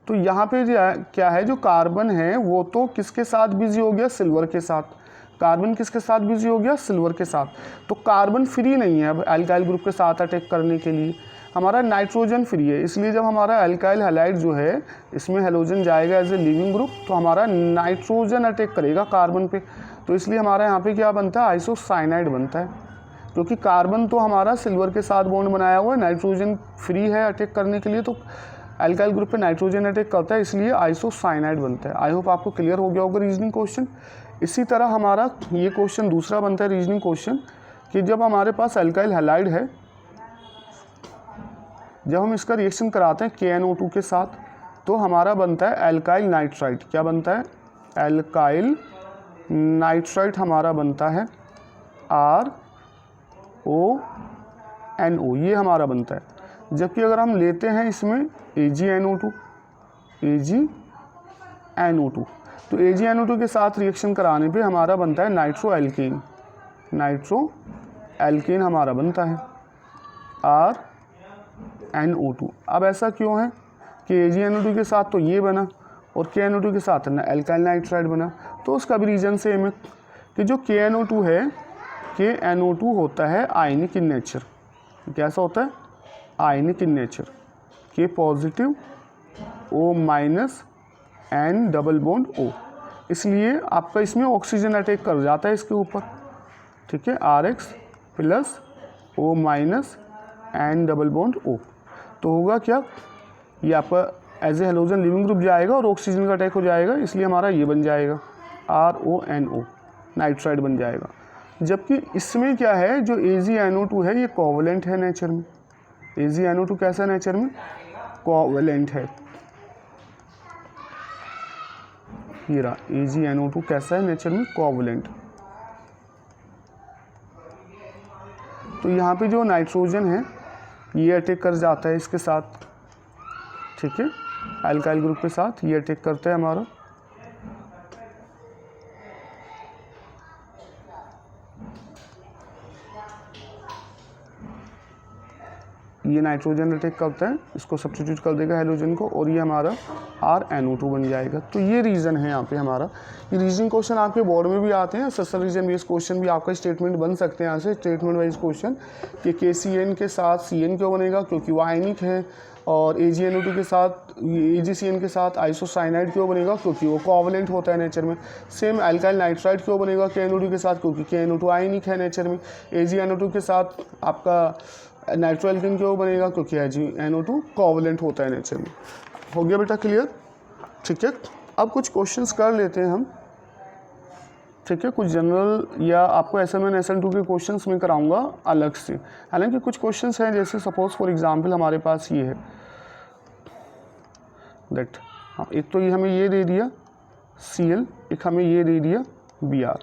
A: तो यहाँ पे क्या है, जो कार्बन है वो तो किसके साथ बिजी हो गया? सिल्वर के साथ। कार्बन किसके साथ बिजी हो गया? सिल्वर के साथ। तो कार्बन फ्री नहीं है अब अल्काइल ग्रुप के साथ अटैक करने के लिए, हमारा नाइट्रोजन फ्री है। इसलिए जब हमारा अल्काइल हैलाइड जो है इसमें हेलोजन जाएगा एज ए लिविंग ग्रुप, तो हमारा नाइट्रोजन अटैक करेगा कार्बन पे, तो इसलिए हमारा यहाँ पे क्या बनता है? आइसोसाइनाइड बनता है, क्योंकि कार्बन तो हमारा सिल्वर के साथ बॉन्ड बनाया हुआ है, नाइट्रोजन फ्री है अटैक करने के लिए, तो अल्काइल ग्रुप पे नाइट्रोजन अटैक करता है, इसलिए आइसोसाइनाइड बनता है। आई होप आपको क्लियर हो गया होगा रीजनिंग क्वेश्चन। इसी तरह हमारा ये क्वेश्चन दूसरा बनता है रीजनिंग क्वेश्चन कि जब हमारे पास अल्काइल हैलाइड है, जब हम इसका रिएक्शन कराते हैं KNO2 के साथ, तो हमारा बनता है अल्काइल नाइट्राइट। क्या बनता है? अल्काइल नाइट्राइट हमारा बनता है RONO, ये हमारा बनता है। जबकि अगर हम लेते हैं इसमें AgNO2, तो AgNO2 के साथ रिएक्शन कराने पे हमारा बनता है नाइट्रो एल्केन हमारा बनता है RNO2। अब ऐसा क्यों है कि AgNO2 के साथ तो ये बना और KNO2 के साथ ना अल्काइल नाइट्राइड बना? तो उसका भी रीज़न सेम है कि जो KNO2 है, KNO2 होता है आयनिक इन नेचर। कैसा होता है? Ionic in nature, K positive O minus N double bond O, इसलिए आपका इसमें ऑक्सीजन अटैक कर जाता है इसके ऊपर। ठीक है, RX plus O minus N double bond O, तो होगा क्या? ये आपका as a halogen living group जाएगा और ऑक्सीजन का अटैक हो जाएगा, इसलिए हमारा ये बन जाएगा RONO, नाइट्राइड बन जाएगा। जबकि इसमें क्या है, जो AgNO2 है ये कोवलेंट है नेचर में। AgNO2 कैसा नेचर में, कोवलेंट है। ये रहा AgNO2 कैसा है नेचर में, कोवलेंट। तो यहाँ पे जो नाइट्रोजन है ये अटैक कर जाता है इसके साथ, ठीक है, अल्काइल ग्रुप के साथ ये अटैक करता है हमारा। ये नाइट्रोजन अटैक करता है, इसको सब्स्टिट्यूट कर देगा हेलोजन को, और ये हमारा RNO2 बन जाएगा। तो ये रीज़न है यहाँ पे हमारा। ये रीजनिंग क्वेश्चन आपके बोर्ड में भी आते हैं, सस्ता रीजन बेस्ड क्वेश्चन भी आपका स्टेटमेंट बन सकते हैं यहाँ से, स्टेटमेंट वाइज क्वेश्चन कि KCN के साथ CN क्यों बनेगा, क्योंकि वो आयनिक है, और AgNO2 के साथ AgCN के साथ आइसोसाइनाइड क्यों बनेगा, क्योंकि वो कोवलेंट होता है नेचर में। सेम अल्काइल नाइट्राइड क्यों बनेगा KNO2 के साथ, क्योंकि KNO2 आयनिक है नेचर में। AgNO2 के साथ आपका नाइट्रोएल्केन क्यों बनेगा, क्योंकि AgNO2 कोवलेंट होता है नेचर में। हो गया बेटा क्लियर, ठीक है। अब कुछ क्वेश्चंस कर लेते हैं हम, ठीक है, कुछ जनरल या आपको SN1 SN2 के क्वेश्चंस में कराऊंगा अलग से। हालांकि कुछ क्वेश्चंस हैं, जैसे सपोज फॉर एग्जांपल हमारे पास ये है दैट, एक तो ये हमें ये दे दिया Cl, एक हमें ये दे दिया Br।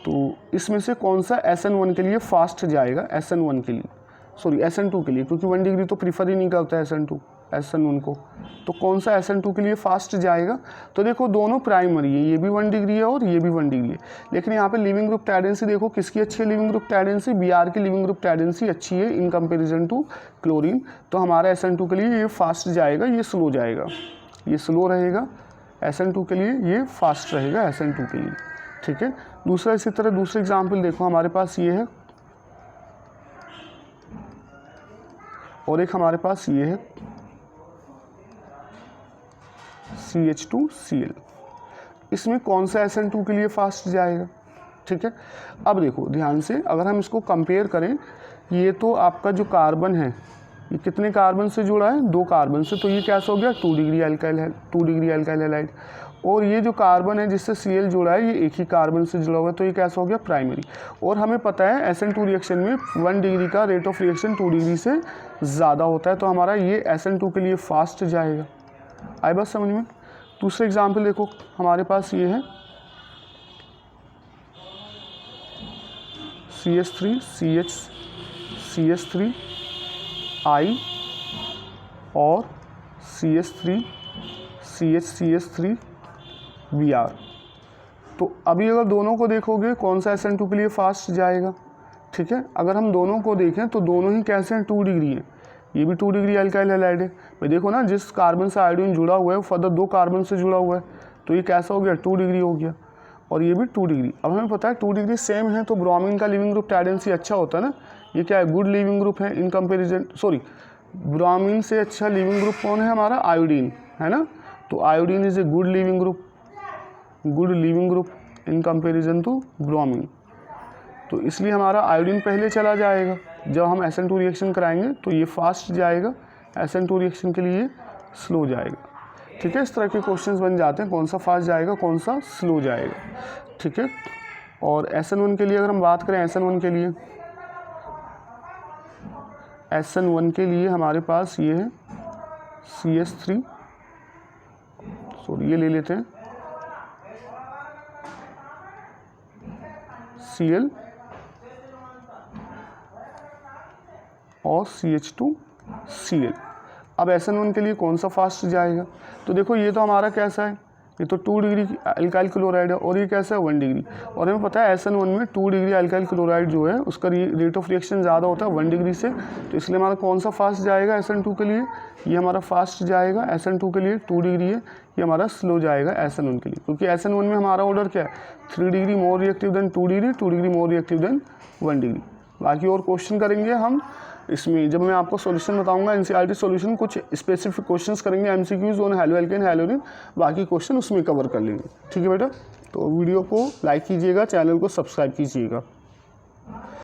A: तो इसमें से कौन सा SN1 के लिए फास्ट जाएगा, SN1 के लिए, सॉरी SN2 के लिए, क्योंकि 1 डिग्री तो प्रीफर ही नहीं करता है SN1 को, तो कौन सा SN2 के लिए फास्ट जाएगा। तो देखो दोनों प्राइमरी है, ये भी 1 डिग्री है और ये भी 1 डिग्री है, लेकिन यहाँ पे लिविंग ग्रुप टेंडेंसी देखो किसकी अच्छी है, लिविंग ग्रुप टेंडेंसी Br की लिविंग ग्रुप टेंडेंसी अच्छी है इन कंपेरिजन टू क्लोरीन। तो हमारा SN2 के लिए ये फास्ट जाएगा, ये स्लो जाएगा, ये स्लो रहेगा, SN2 के लिए ये फास्ट रहेगा SN2 के लिए, ठीक है। दूसरा इसी तरह दूसरे एग्जाम्पल देखो, हमारे पास ये है और एक हमारे पास ये है CH2Cl। इसमें कौन सा SN2 के लिए फास्ट जाएगा, ठीक है। अब देखो ध्यान से, अगर हम इसको कंपेयर करें, ये तो आपका जो कार्बन है ये कितने कार्बन से जुड़ा है, 2 कार्बन से, तो ये कैसा हो गया 2 डिग्री अल्काइल है, 2 डिग्री अल्काइल हैलाइड। और ये जो कार्बन है जिससे Cl जुड़ा है ये एक ही कार्बन से जुड़ा हुआ है, तो ये कैसा हो गया प्राइमरी। और हमें पता है SN2 रिएक्शन में 1 डिग्री का रेट ऑफ रिएक्शन 2 डिग्री से ज़्यादा होता है, तो हमारा ये SN2 के लिए फास्ट जाएगा। आई बात समझ में। दूसरा एग्जाम्पल देखो, हमारे पास ये है CH3 CH CH3 I और CH3 CH3 Br। तो अभी अगर दोनों को देखोगे कौन सा SN2 के लिए फास्ट जाएगा, ठीक है। अगर हम दोनों को देखें तो दोनों ही कैसे हैं, 2 डिग्री है, ये भी 2 डिग्री अल्काइल हैलाइड है। भाई देखो ना, जिस कार्बन से आयोडीन जुड़ा हुआ है वो फर्दर 2 कार्बन से जुड़ा हुआ है, तो ये कैसा हो गया 2 डिग्री हो गया, और ये भी 2 डिग्री। अब हमें पता है 2 डिग्री सेम है तो ब्रोमीन का लिविंग ग्रुप टेंडेंसी अच्छा होता है ना, ये क्या है गुड लिविंग ग्रुप है इन कंपेरिजन, सॉरी ब्रोमीन से अच्छा लिविंग ग्रुप कौन है हमारा, आयोडीन है ना। तो iodine is a good living group in comparison to bromine. तो इसलिए हमारा आयोडीन पहले चला जाएगा, जब हम SN2 रिएक्शन कराएंगे तो ये फास्ट जाएगा, SN2 रिएक्शन के लिए स्लो जाएगा, ठीक है। इस तरह के क्वेश्चंस बन जाते हैं, कौन सा फास्ट जाएगा कौन सा स्लो जाएगा, ठीक है। और SN1 के लिए अगर हम बात करें, SN1 के लिए हमारे पास ये है CH3, सॉरी ये ले लेते हैं Cl और CH2Cl। अब SN1 के लिए कौन सा फास्ट जाएगा, तो देखो ये तो हमारा कैसा है, ये तो 2 डिग्री अल्काइल क्लोराइड है, और ये कैसा है 1 डिग्री। और हमें पता है SN1 में 2 डिग्री अल्काइल क्लोराइड जो है उसका रेट ऑफ रिएक्शन ज़्यादा होता है 1 डिग्री से, तो इसलिए हमारा कौन सा फास्ट जाएगा SN2 के लिए, ये हमारा फास्ट जाएगा SN2 के लिए 2 डिग्री है, ये हमारा स्लो जाएगा SN1 के लिए, क्योंकि SN1 में हमारा ऑर्डर क्या है 3 डिग्री मोर रिएक्टिव देन 2 डिग्री, 2 डिग्री मोर रिएक्टिव देन 1 डिग्री। बाकी और क्वेश्चन करेंगे हम इसमें, जब मैं आपको सॉल्यूशन बताऊंगा NCERT सॉल्यूशन, कुछ स्पेसिफिक क्वेश्चंस करेंगे MCQs ऑन हैलो एल्केन हैलोरिन, बाकी क्वेश्चन उसमें कवर कर लेंगे, ठीक है बेटा। तो वीडियो को लाइक कीजिएगा, चैनल को सब्सक्राइब कीजिएगा।